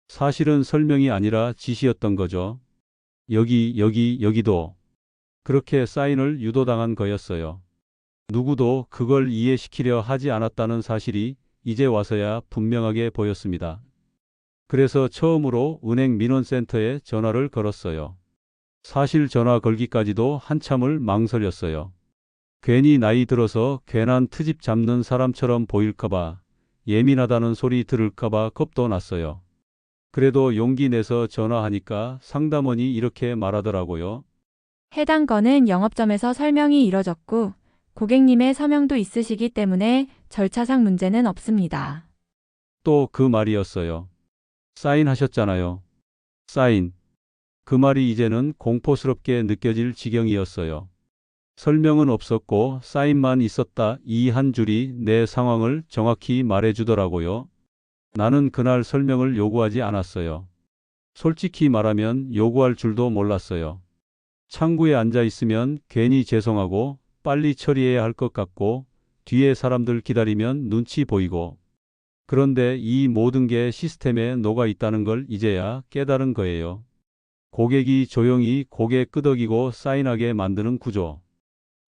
사실은 설명이 아니라 지시였던 거죠. 여기도. 그렇게 사인을 유도당한 거였어요. 누구도 그걸 이해시키려 하지 않았다는 사실이 이제 와서야 분명하게 보였습니다. 그래서 처음으로 은행 민원센터에 전화를 걸었어요. 사실 전화 걸기까지도 한참을 망설였어요. 괜히 나이 들어서 괜한 트집 잡는 사람처럼 보일까봐, 예민하다는 소리 들을까봐 겁도 났어요. 그래도 용기 내서 전화하니까 상담원이 이렇게 말하더라고요. 해당 건은 영업점에서 설명이 이뤄졌고 고객님의 서명도 있으시기 때문에 절차상 문제는 없습니다. 또 그 말이었어요. 사인하셨잖아요. 사인. 그 말이 이제는 공포스럽게 느껴질 지경이었어요. 설명은 없었고 사인만 있었다, 이 한 줄이 내 상황을 정확히 말해주더라고요. 나는 그날 설명을 요구하지 않았어요. 솔직히 말하면 요구할 줄도 몰랐어요. 창구에 앉아 있으면 괜히 죄송하고 빨리 처리해야 할 것 같고 뒤에 사람들 기다리면 눈치 보이고. 그런데 이 모든 게 시스템에 녹아 있다는 걸 이제야 깨달은 거예요. 고객이 조용히 고개 끄덕이고 사인하게 만드는 구조.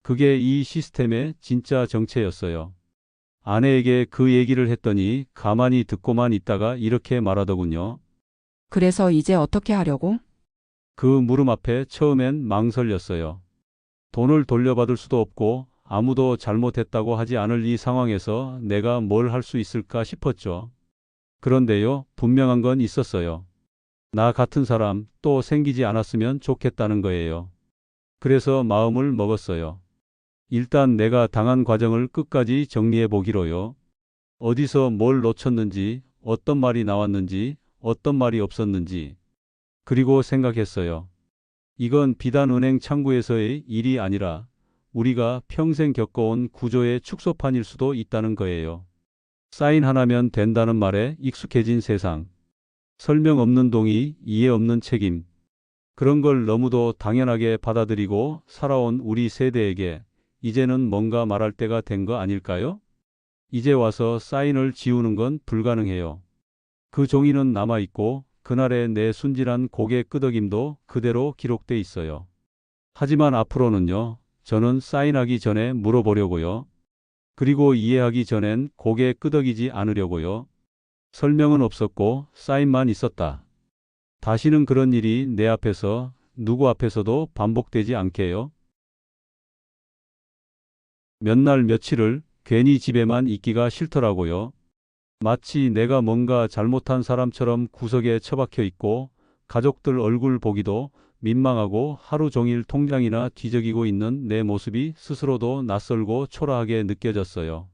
그게 이 시스템의 진짜 정체였어요. 아내에게 그 얘기를 했더니 가만히 듣고만 있다가 이렇게 말하더군요. 그래서 이제 어떻게 하려고? 그 물음 앞에 처음엔 망설였어요. 돈을 돌려받을 수도 없고 아무도 잘못했다고 하지 않을 이 상황에서 내가 뭘 할 수 있을까 싶었죠. 그런데요, 분명한 건 있었어요. 나 같은 사람 또 생기지 않았으면 좋겠다는 거예요. 그래서 마음을 먹었어요. 일단 내가 당한 과정을 끝까지 정리해 보기로요. 어디서 뭘 놓쳤는지, 어떤 말이 나왔는지, 어떤 말이 없었는지. 그리고 생각했어요. 이건 비단 은행 창구에서의 일이 아니라 우리가 평생 겪어온 구조의 축소판일 수도 있다는 거예요. 사인 하나면 된다는 말에 익숙해진 세상. 설명 없는 동의, 이해 없는 책임. 그런 걸 너무도 당연하게 받아들이고 살아온 우리 세대에게 이제는 뭔가 말할 때가 된 거 아닐까요? 이제 와서 사인을 지우는 건 불가능해요. 그 종이는 남아있고 그날의 내 순진한 고개 끄덕임도 그대로 기록돼 있어요. 하지만 앞으로는요, 저는 사인하기 전에 물어보려고요. 그리고 이해하기 전엔 고개 끄덕이지 않으려고요. 설명은 없었고 사인만 있었다. 다시는 그런 일이 내 앞에서, 누구 앞에서도 반복되지 않게요. 몇 날 며칠을 괜히 집에만 있기가 싫더라고요. 마치 내가 뭔가 잘못한 사람처럼 구석에 처박혀 있고 가족들 얼굴 보기도 민망하고 하루 종일 통장이나 뒤적이고 있는 내 모습이 스스로도 낯설고 초라하게 느껴졌어요.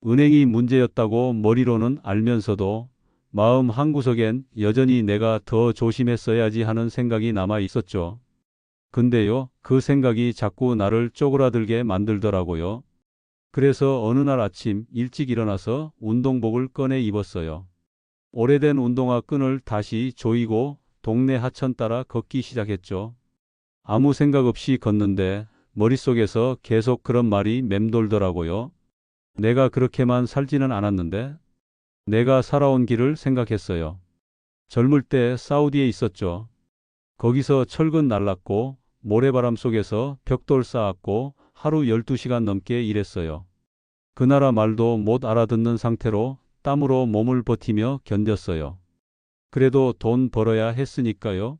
은행이 문제였다고 머리로는 알면서도 마음 한구석엔 여전히 내가 더 조심했어야지 하는 생각이 남아 있었죠. 근데요, 그 생각이 자꾸 나를 쪼그라들게 만들더라고요. 그래서 어느 날 아침 일찍 일어나서 운동복을 꺼내 입었어요. 오래된 운동화 끈을 다시 조이고 동네 하천 따라 걷기 시작했죠. 아무 생각 없이 걷는데 머릿속에서 계속 그런 말이 맴돌더라고요. 내가 그렇게만 살지는 않았는데. 내가 살아온 길을 생각했어요. 젊을 때 사우디에 있었죠. 거기서 철근 날랐고 모래바람 속에서 벽돌 쌓았고 하루 12시간 넘게 일했어요. 그 나라 말도 못 알아듣는 상태로 땀으로 몸을 버티며 견뎠어요. 그래도 돈 벌어야 했으니까요.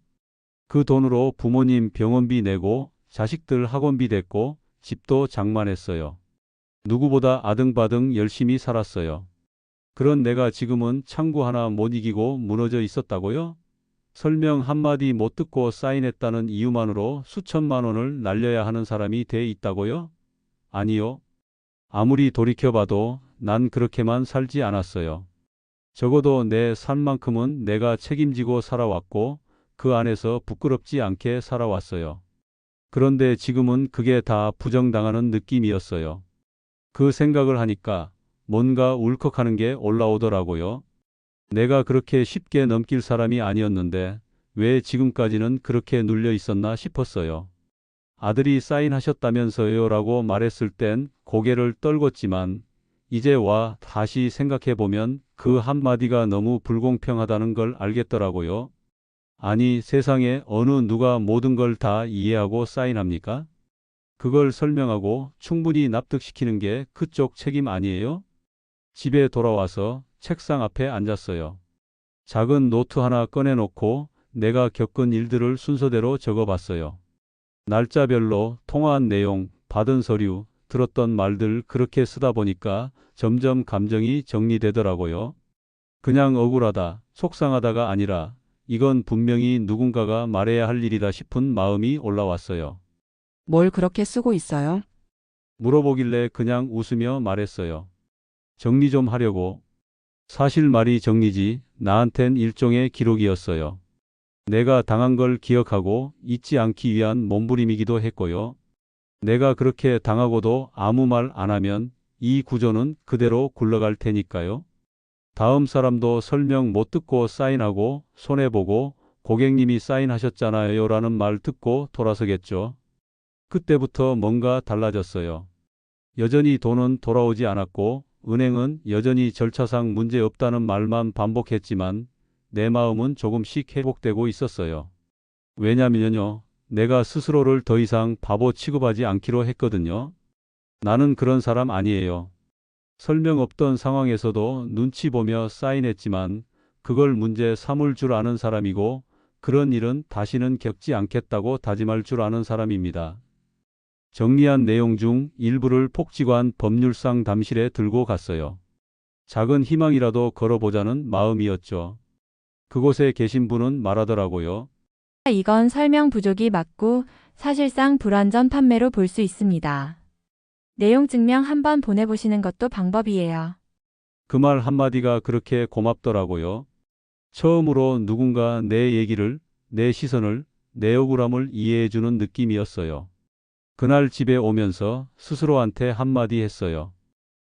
그 돈으로 부모님 병원비 내고 자식들 학원비 댔고 집도 장만했어요. 누구보다 아등바등 열심히 살았어요. 그런 내가 지금은 창구 하나 못 이기고 무너져 있었다고요? 설명 한마디 못 듣고 사인했다는 이유만으로 수천만 원을 날려야 하는 사람이 돼 있다고요? 아니요. 아무리 돌이켜봐도 난 그렇게만 살지 않았어요. 적어도 내 삶만큼은 내가 책임지고 살아왔고 그 안에서 부끄럽지 않게 살아왔어요. 그런데 지금은 그게 다 부정당하는 느낌이었어요. 그 생각을 하니까 뭔가 울컥하는 게 올라오더라고요. 내가 그렇게 쉽게 넘길 사람이 아니었는데 왜 지금까지는 그렇게 눌려 있었나 싶었어요. 아들이 사인하셨다면서요 라고 말했을 땐 고개를 떨궜지만 이제 와 다시 생각해보면 그 한마디가 너무 불공평하다는 걸 알겠더라고요. 아니, 세상에 어느 누가 모든 걸 다 이해하고 사인합니까? 그걸 설명하고 충분히 납득시키는 게 그쪽 책임 아니에요? 집에 돌아와서 책상 앞에 앉았어요. 작은 노트 하나 꺼내놓고 내가 겪은 일들을 순서대로 적어봤어요. 날짜별로, 통화한 내용, 받은 서류, 들었던 말들 그렇게 쓰다 보니까 점점 감정이 정리되더라고요. 그냥 억울하다, 속상하다가 아니라 이건 분명히 누군가가 말해야 할 일이다 싶은 마음이 올라왔어요. 뭘 그렇게 쓰고 있어요? 물어보길래 그냥 웃으며 말했어요. 정리 좀 하려고. 사실 말이 정리지 나한텐 일종의 기록이었어요. 내가 당한 걸 기억하고 잊지 않기 위한 몸부림이기도 했고요. 내가 그렇게 당하고도 아무 말 안 하면 이 구조는 그대로 굴러갈 테니까요. 다음 사람도 설명 못 듣고 사인하고 손해보고 고객님이 사인하셨잖아요 라는 말 듣고 돌아서겠죠. 그때부터 뭔가 달라졌어요. 여전히 돈은 돌아오지 않았고 은행은 여전히 절차상 문제 없다는 말만 반복했지만 내 마음은 조금씩 회복되고 있었어요. 왜냐면요, 내가 스스로를 더 이상 바보 취급하지 않기로 했거든요. 나는 그런 사람 아니에요. 설명 없던 상황에서도 눈치 보며 사인했지만 그걸 문제 삼을 줄 아는 사람이고 그런 일은 다시는 겪지 않겠다고 다짐할 줄 아는 사람입니다. 정리한 내용 중 일부를 복지관 법률상 담실에 들고 갔어요. 작은 희망이라도 걸어보자는 마음이었죠. 그곳에 계신 분은 말하더라고요. 이건 설명 부족이 맞고 사실상 불완전 판매로 볼 수 있습니다. 내용 증명 한번 보내보시는 것도 방법이에요. 그 말 한마디가 그렇게 고맙더라고요. 처음으로 누군가 내 얘기를, 내 시선을, 내 억울함을 이해해주는 느낌이었어요. 그날 집에 오면서 스스로한테 한마디 했어요.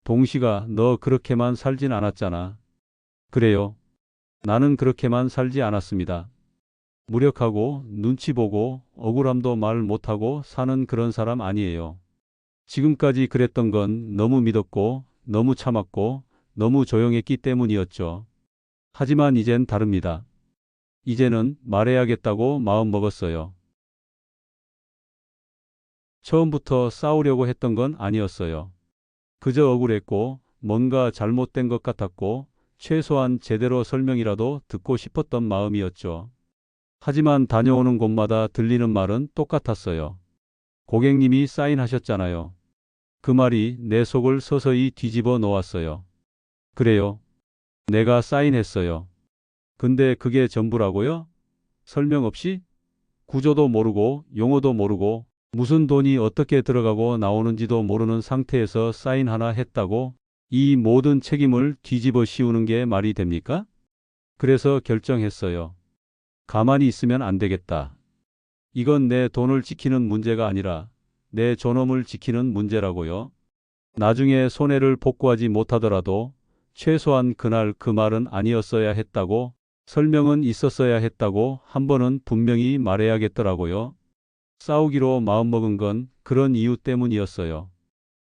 동식아, 너 그렇게만 살진 않았잖아. 그래요. 나는 그렇게만 살지 않았습니다. 무력하고 눈치 보고 억울함도 말 못하고 사는 그런 사람 아니에요. 지금까지 그랬던 건 너무 믿었고 너무 참았고 너무 조용했기 때문이었죠. 하지만 이젠 다릅니다. 이제는 말해야겠다고 마음먹었어요. 처음부터 싸우려고 했던 건 아니었어요. 그저 억울했고 뭔가 잘못된 것 같았고 최소한 제대로 설명이라도 듣고 싶었던 마음이었죠. 하지만 다녀오는 곳마다 들리는 말은 똑같았어요. 고객님이 사인하셨잖아요. 그 말이 내 속을 서서히 뒤집어 놓았어요. 그래요. 내가 사인했어요. 근데 그게 전부라고요? 설명 없이? 구조도 모르고 용어도 모르고 무슨 돈이 어떻게 들어가고 나오는지도 모르는 상태에서 사인 하나 했다고 이 모든 책임을 뒤집어 씌우는 게 말이 됩니까? 그래서 결정했어요. 가만히 있으면 안 되겠다. 이건 내 돈을 지키는 문제가 아니라 내 존엄을 지키는 문제라고요. 나중에 손해를 복구하지 못하더라도 최소한 그날 그 말은 아니었어야 했다고, 설명은 있었어야 했다고 한 번은 분명히 말해야겠더라고요. 싸우기로 마음먹은 건 그런 이유 때문이었어요.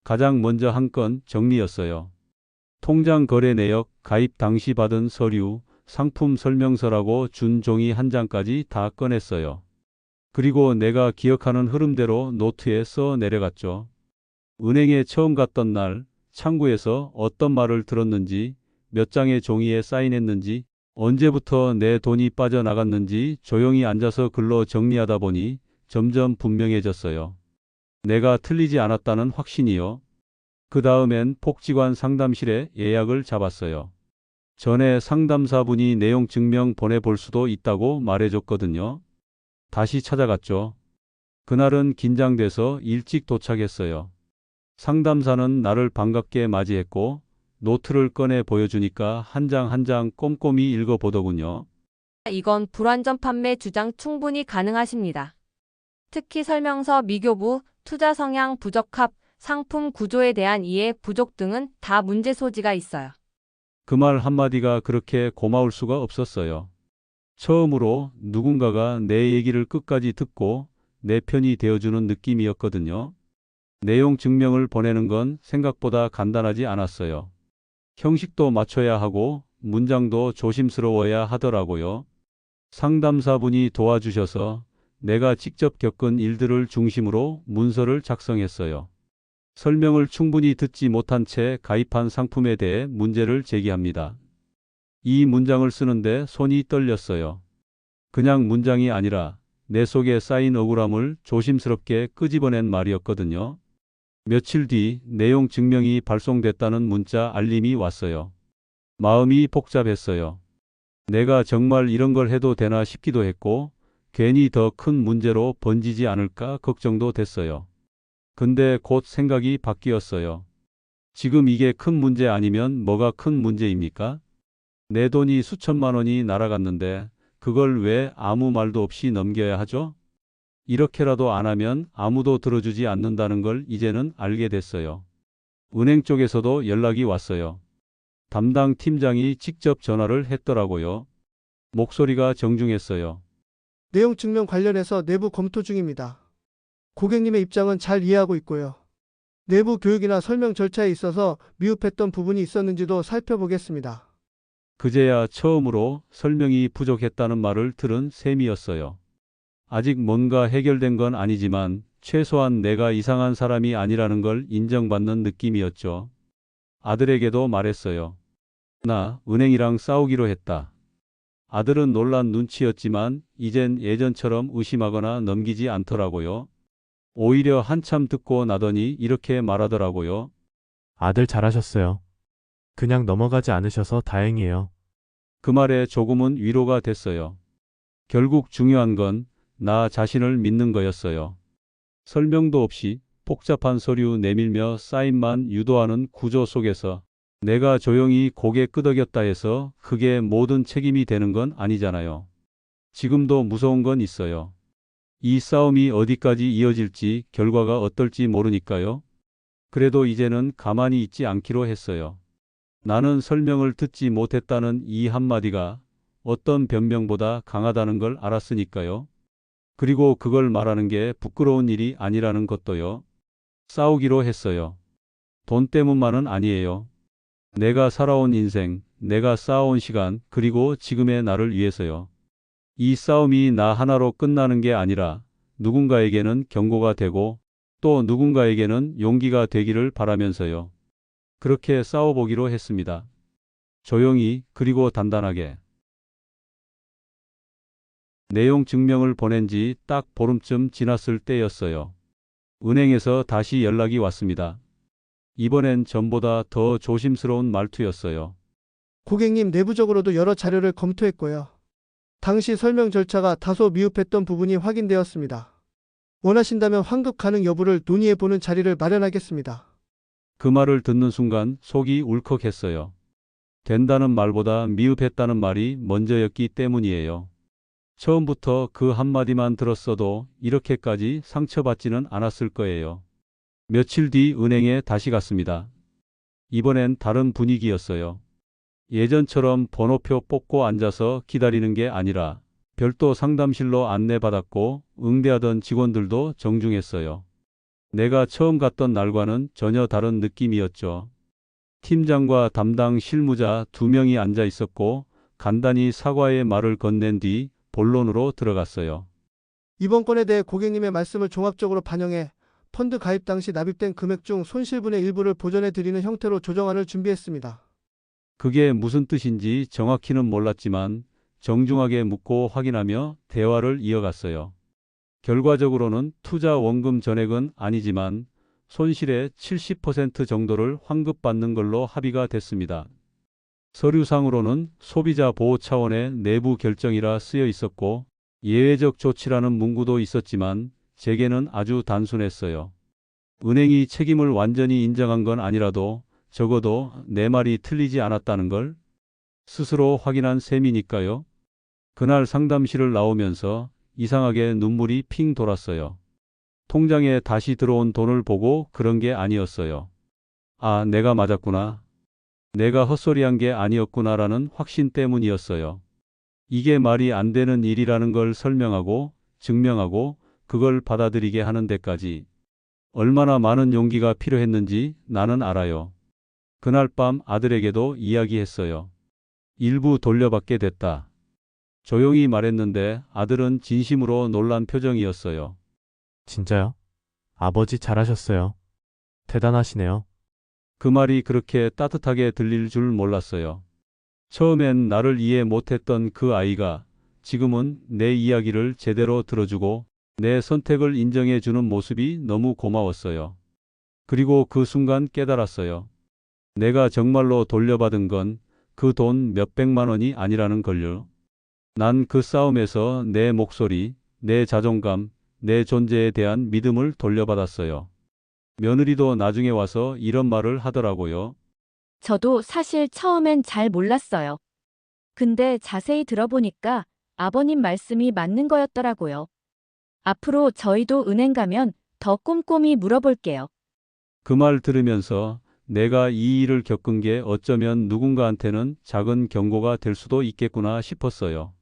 가장 먼저 한 건 정리였어요. 통장 거래 내역, 가입 당시 받은 서류, 상품 설명서라고 준 종이 한 장까지 다 꺼냈어요. 그리고 내가 기억하는 흐름대로 노트에 써 내려갔죠. 은행에 처음 갔던 날, 창구에서 어떤 말을 들었는지, 몇 장의 종이에 사인했는지, 언제부터 내 돈이 빠져나갔는지 조용히 앉아서 글로 정리하다 보니 점점 분명해졌어요. 내가 틀리지 않았다는 확신이요. 그 다음엔 복지관 상담실에 예약을 잡았어요. 전에 상담사분이 내용 증명 보내볼 수도 있다고 말해줬거든요. 다시 찾아갔죠. 그날은 긴장돼서 일찍 도착했어요. 상담사는 나를 반갑게 맞이했고 노트를 꺼내 보여주니까 한 장 한 장 꼼꼼히 읽어보더군요. 이건 불완전 판매 주장 충분히 가능하십니다. 특히 설명서 미교부, 투자 성향 부적합, 상품 구조에 대한 이해 부족 등은 다 문제 소지가 있어요. 그 말 한마디가 그렇게 고마울 수가 없었어요. 처음으로 누군가가 내 얘기를 끝까지 듣고 내 편이 되어주는 느낌이었거든요. 내용 증명을 보내는 건 생각보다 간단하지 않았어요. 형식도 맞춰야 하고 문장도 조심스러워야 하더라고요. 상담사분이 도와주셔서 내가 직접 겪은 일들을 중심으로 문서를 작성했어요. 설명을 충분히 듣지 못한 채 가입한 상품에 대해 문제를 제기합니다. 이 문장을 쓰는데 손이 떨렸어요. 그냥 문장이 아니라 내 속에 쌓인 억울함을 조심스럽게 끄집어낸 말이었거든요. 며칠 뒤 내용 증명이 발송됐다는 문자 알림이 왔어요. 마음이 복잡했어요. 내가 정말 이런 걸 해도 되나 싶기도 했고 괜히 더 큰 문제로 번지지 않을까 걱정도 됐어요. 근데 곧 생각이 바뀌었어요. 지금 이게 큰 문제 아니면 뭐가 큰 문제입니까? 내 돈이 수천만 원이 날아갔는데 그걸 왜 아무 말도 없이 넘겨야 하죠? 이렇게라도 안 하면 아무도 들어주지 않는다는 걸 이제는 알게 됐어요. 은행 쪽에서도 연락이 왔어요. 담당 팀장이 직접 전화를 했더라고요. 목소리가 정중했어요. 내용 증명 관련해서 내부 검토 중입니다. 고객님의 입장은 잘 이해하고 있고요. 내부 교육이나 설명 절차에 있어서 미흡했던 부분이 있었는지도 살펴보겠습니다. 그제야 처음으로 설명이 부족했다는 말을 들은 셈이었어요. 아직 뭔가 해결된 건 아니지만 최소한 내가 이상한 사람이 아니라는 걸 인정받는 느낌이었죠. 아들에게도 말했어요. 나 은행이랑 싸우기로 했다. 아들은 놀란 눈치였지만 이젠 예전처럼 의심하거나 넘기지 않더라고요. 오히려 한참 듣고 나더니 이렇게 말하더라고요. 아들 잘하셨어요. 그냥 넘어가지 않으셔서 다행이에요. 그 말에 조금은 위로가 됐어요. 결국 중요한 건 나 자신을 믿는 거였어요. 설명도 없이 복잡한 서류 내밀며 사인만 유도하는 구조 속에서 내가 조용히 고개 끄덕였다 해서 그게 모든 책임이 되는 건 아니잖아요. 지금도 무서운 건 있어요. 이 싸움이 어디까지 이어질지 결과가 어떨지 모르니까요. 그래도 이제는 가만히 있지 않기로 했어요. 나는 설명을 듣지 못했다는 이 한마디가 어떤 변명보다 강하다는 걸 알았으니까요. 그리고 그걸 말하는 게 부끄러운 일이 아니라는 것도요. 싸우기로 했어요. 돈 때문만은 아니에요. 내가 살아온 인생, 내가 쌓아온 시간, 그리고 지금의 나를 위해서요. 이 싸움이 나 하나로 끝나는 게 아니라 누군가에게는 경고가 되고 또 누군가에게는 용기가 되기를 바라면서요. 그렇게 싸워보기로 했습니다. 조용히 그리고 단단하게. 내용 증명을 보낸 지 딱 보름쯤 지났을 때였어요. 은행에서 다시 연락이 왔습니다. 이번엔 전보다 더 조심스러운 말투였어요. 고객님, 내부적으로도 여러 자료를 검토했고요. 당시 설명 절차가 다소 미흡했던 부분이 확인되었습니다. 원하신다면 환급 가능 여부를 논의해보는 자리를 마련하겠습니다. 그 말을 듣는 순간 속이 울컥했어요. 된다는 말보다 미흡했다는 말이 먼저였기 때문이에요. 처음부터 그 한마디만 들었어도 이렇게까지 상처받지는 않았을 거예요. 며칠 뒤 은행에 다시 갔습니다. 이번엔 다른 분위기였어요. 예전처럼 번호표 뽑고 앉아서 기다리는 게 아니라 별도 상담실로 안내받았고 응대하던 직원들도 정중했어요. 내가 처음 갔던 날과는 전혀 다른 느낌이었죠. 팀장과 담당 실무자 2명이 앉아 있었고 간단히 사과의 말을 건넨 뒤 본론으로 들어갔어요. 이번 건에 대해 고객님의 말씀을 종합적으로 반영해 펀드 가입 당시 납입된 금액 중 손실분의 일부를 보전해 드리는 형태로 조정안을 준비했습니다. 그게 무슨 뜻인지 정확히는 몰랐지만 정중하게 묻고 확인하며 대화를 이어갔어요. 결과적으로는 투자 원금 전액은 아니지만 손실의 70% 정도를 환급받는 걸로 합의가 됐습니다. 서류상으로는 소비자 보호 차원의 내부 결정이라 쓰여 있었고 예외적 조치라는 문구도 있었지만 제게는 아주 단순했어요. 은행이 책임을 완전히 인정한 건 아니라도 적어도 내 말이 틀리지 않았다는 걸 스스로 확인한 셈이니까요. 그날 상담실을 나오면서 이상하게 눈물이 핑 돌았어요. 통장에 다시 들어온 돈을 보고 그런 게 아니었어요. 아, 내가 맞았구나. 내가 헛소리한 게 아니었구나라는 확신 때문이었어요. 이게 말이 안 되는 일이라는 걸 설명하고 증명하고 그걸 받아들이게 하는 데까지 얼마나 많은 용기가 필요했는지 나는 알아요. 그날 밤 아들에게도 이야기했어요. 일부 돌려받게 됐다. 조용히 말했는데 아들은 진심으로 놀란 표정이었어요. 진짜요? 아버지 잘하셨어요. 대단하시네요. 그 말이 그렇게 따뜻하게 들릴 줄 몰랐어요. 처음엔 나를 이해 못했던 그 아이가 지금은 내 이야기를 제대로 들어주고 내 선택을 인정해주는 모습이 너무 고마웠어요. 그리고 그 순간 깨달았어요. 내가 정말로 돌려받은 건 그 돈 몇백만 원이 아니라는 걸요. 난 그 싸움에서 내 목소리, 내 자존감, 내 존재에 대한 믿음을 돌려받았어요. 며느리도 나중에 와서 이런 말을 하더라고요. 저도 사실 처음엔 잘 몰랐어요. 근데 자세히 들어보니까 아버님 말씀이 맞는 거였더라고요. 앞으로 저희도 은행 가면 더 꼼꼼히 물어볼게요. 그 말 들으면서 내가 이 일을 겪은 게 어쩌면 누군가한테는 작은 경고가 될 수도 있겠구나 싶었어요.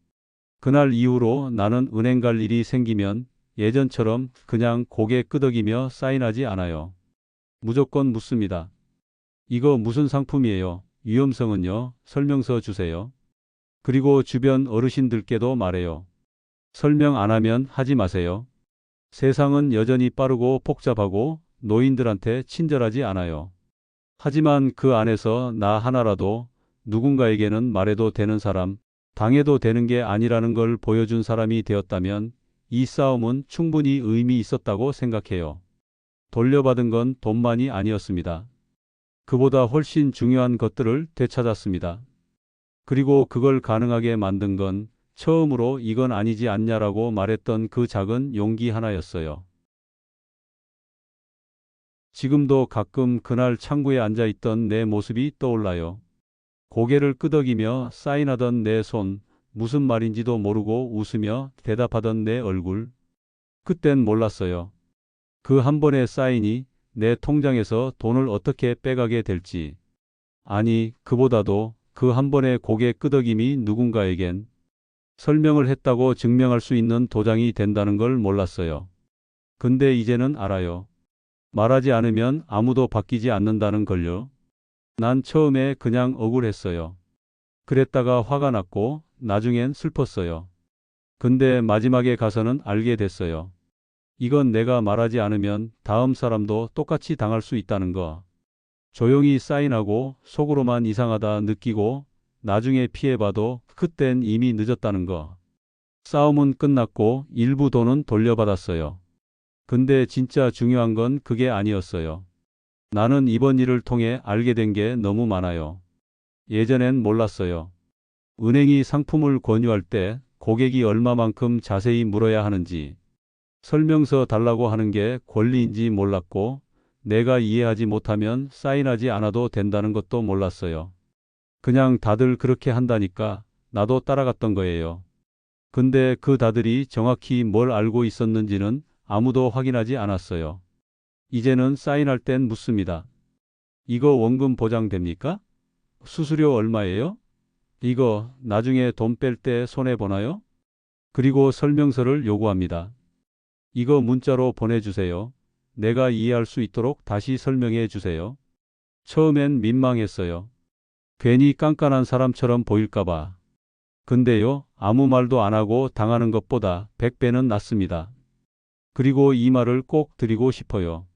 그날 이후로 나는 은행 갈 일이 생기면 예전처럼 그냥 고개 끄덕이며 사인하지 않아요. 무조건 묻습니다. 이거 무슨 상품이에요? 위험성은요? 설명서 주세요. 그리고 주변 어르신들께도 말해요. 설명 안 하면 하지 마세요. 세상은 여전히 빠르고 복잡하고 노인들한테 친절하지 않아요. 하지만 그 안에서 나 하나라도 누군가에게는 말해도 되는 사람, 당해도 되는 게 아니라는 걸 보여준 사람이 되었다면 이 싸움은 충분히 의미 있었다고 생각해요. 돌려받은 건 돈만이 아니었습니다. 그보다 훨씬 중요한 것들을 되찾았습니다. 그리고 그걸 가능하게 만든 건 처음으로 이건 아니지 않냐라고 말했던 그 작은 용기 하나였어요. 지금도 가끔 그날 창구에 앉아 있던 내 모습이 떠올라요. 고개를 끄덕이며 사인하던 내 손, 무슨 말인지도 모르고 웃으며 대답하던 내 얼굴. 그땐 몰랐어요. 그 한 번의 사인이 내 통장에서 돈을 어떻게 빼가게 될지. 아니, 그보다도 그 한 번의 고개 끄덕임이 누군가에겐 설명을 했다고 증명할 수 있는 도장이 된다는 걸 몰랐어요. 근데 이제는 알아요. 말하지 않으면 아무도 바뀌지 않는다는 걸요. 난 처음에 그냥 억울했어요. 그랬다가 화가 났고 나중엔 슬펐어요. 근데 마지막에 가서는 알게 됐어요. 이건 내가 말하지 않으면 다음 사람도 똑같이 당할 수 있다는 거. 조용히 사인하고 속으로만 이상하다 느끼고 나중에 피해봐도 그땐 이미 늦었다는 거. 싸움은 끝났고 일부 돈은 돌려받았어요. 근데 진짜 중요한 건 그게 아니었어요. 나는 이번 일을 통해 알게 된 게 너무 많아요. 예전엔 몰랐어요. 은행이 상품을 권유할 때 고객이 얼마만큼 자세히 물어야 하는지, 설명서 달라고 하는 게 권리인지 몰랐고, 내가 이해하지 못하면 사인하지 않아도 된다는 것도 몰랐어요. 그냥 다들 그렇게 한다니까 나도 따라갔던 거예요. 근데 그 다들이 정확히 뭘 알고 있었는지는 아무도 확인하지 않았어요. 이제는 사인할 땐 묻습니다. 이거 원금 보장됩니까? 수수료 얼마예요? 이거 나중에 돈 뺄 때 손해보나요? 그리고 설명서를 요구합니다. 이거 문자로 보내주세요. 내가 이해할 수 있도록 다시 설명해 주세요. 처음엔 민망했어요. 괜히 깐깐한 사람처럼 보일까봐. 근데요, 아무 말도 안 하고 당하는 것보다 100배는 낫습니다. 그리고 이 말을 꼭 드리고 싶어요.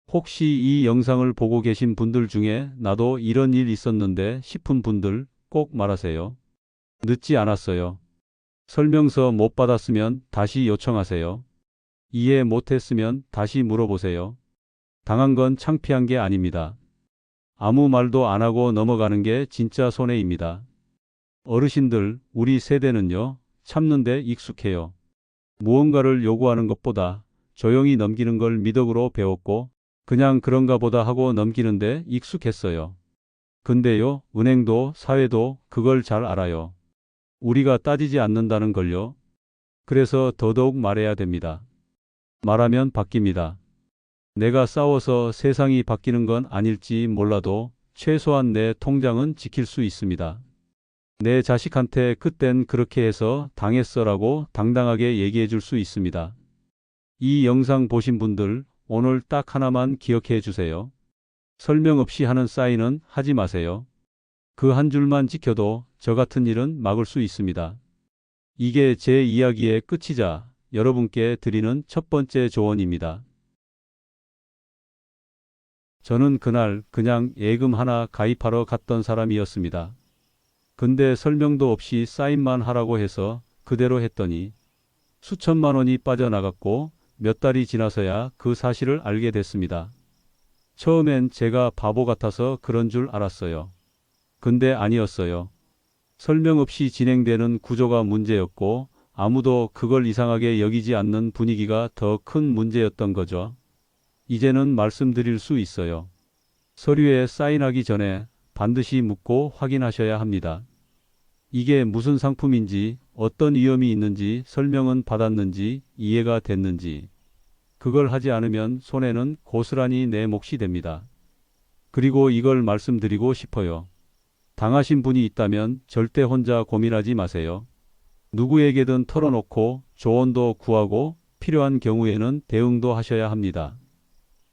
혹시 이 영상을 보고 계신 분들 중에 나도 이런 일 있었는데 싶은 분들 꼭 말하세요. 늦지 않았어요. 설명서 못 받았으면 다시 요청하세요. 이해 못했으면 다시 물어보세요. 당한 건 창피한 게 아닙니다. 아무 말도 안 하고 넘어가는 게 진짜 손해입니다. 어르신들, 우리 세대는요, 참는데 익숙해요. 무언가를 요구하는 것보다 조용히 넘기는 걸 미덕으로 배웠고, 그냥 그런가 보다 하고 넘기는데 익숙했어요. 근데요, 은행도 사회도 그걸 잘 알아요. 우리가 따지지 않는다는 걸요. 그래서 더더욱 말해야 됩니다. 말하면 바뀝니다. 내가 싸워서 세상이 바뀌는 건 아닐지 몰라도 최소한 내 통장은 지킬 수 있습니다. 내 자식한테 그땐 그렇게 해서 당했어라고 당당하게 얘기해 줄 수 있습니다. 이 영상 보신 분들 오늘 딱 하나만 기억해 주세요. 설명 없이 하는 사인은 하지 마세요. 그 한 줄만 지켜도 저 같은 일은 막을 수 있습니다. 이게 제 이야기의 끝이자 여러분께 드리는 첫 번째 조언입니다. 저는 그날 그냥 예금 하나 가입하러 갔던 사람이었습니다. 근데 설명도 없이 사인만 하라고 해서 그대로 했더니 수천만 원이 빠져나갔고 몇 달이 지나서야 그 사실을 알게 됐습니다. 처음엔 제가 바보 같아서 그런 줄 알았어요. 근데 아니었어요. 설명 없이 진행되는 구조가 문제였고 아무도 그걸 이상하게 여기지 않는 분위기가 더 큰 문제였던 거죠. 이제는 말씀드릴 수 있어요. 서류에 사인하기 전에 반드시 묻고 확인하셔야 합니다. 이게 무슨 상품인지, 어떤 위험이 있는지 설명은 받았는지, 이해가 됐는지. 그걸 하지 않으면 손해는 고스란히 내 몫이 됩니다. 그리고 이걸 말씀드리고 싶어요. 당하신 분이 있다면 절대 혼자 고민하지 마세요. 누구에게든 털어놓고 조언도 구하고 필요한 경우에는 대응도 하셔야 합니다.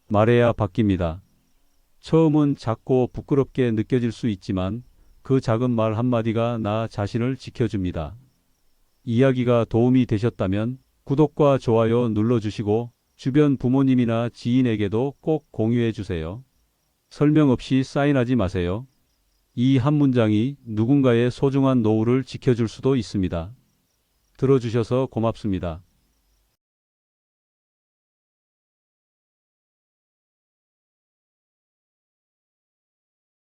말해야 바뀝니다. 처음은 작고 부끄럽게 느껴질 수 있지만 그 작은 말 한마디가 나 자신을 지켜줍니다. 이야기가 도움이 되셨다면 구독과 좋아요 눌러주시고 주변 부모님이나 지인에게도 꼭 공유해 주세요. 설명 없이 사인하지 마세요. 이 한 문장이 누군가의 소중한 노후를 지켜줄 수도 있습니다. 들어주셔서 고맙습니다.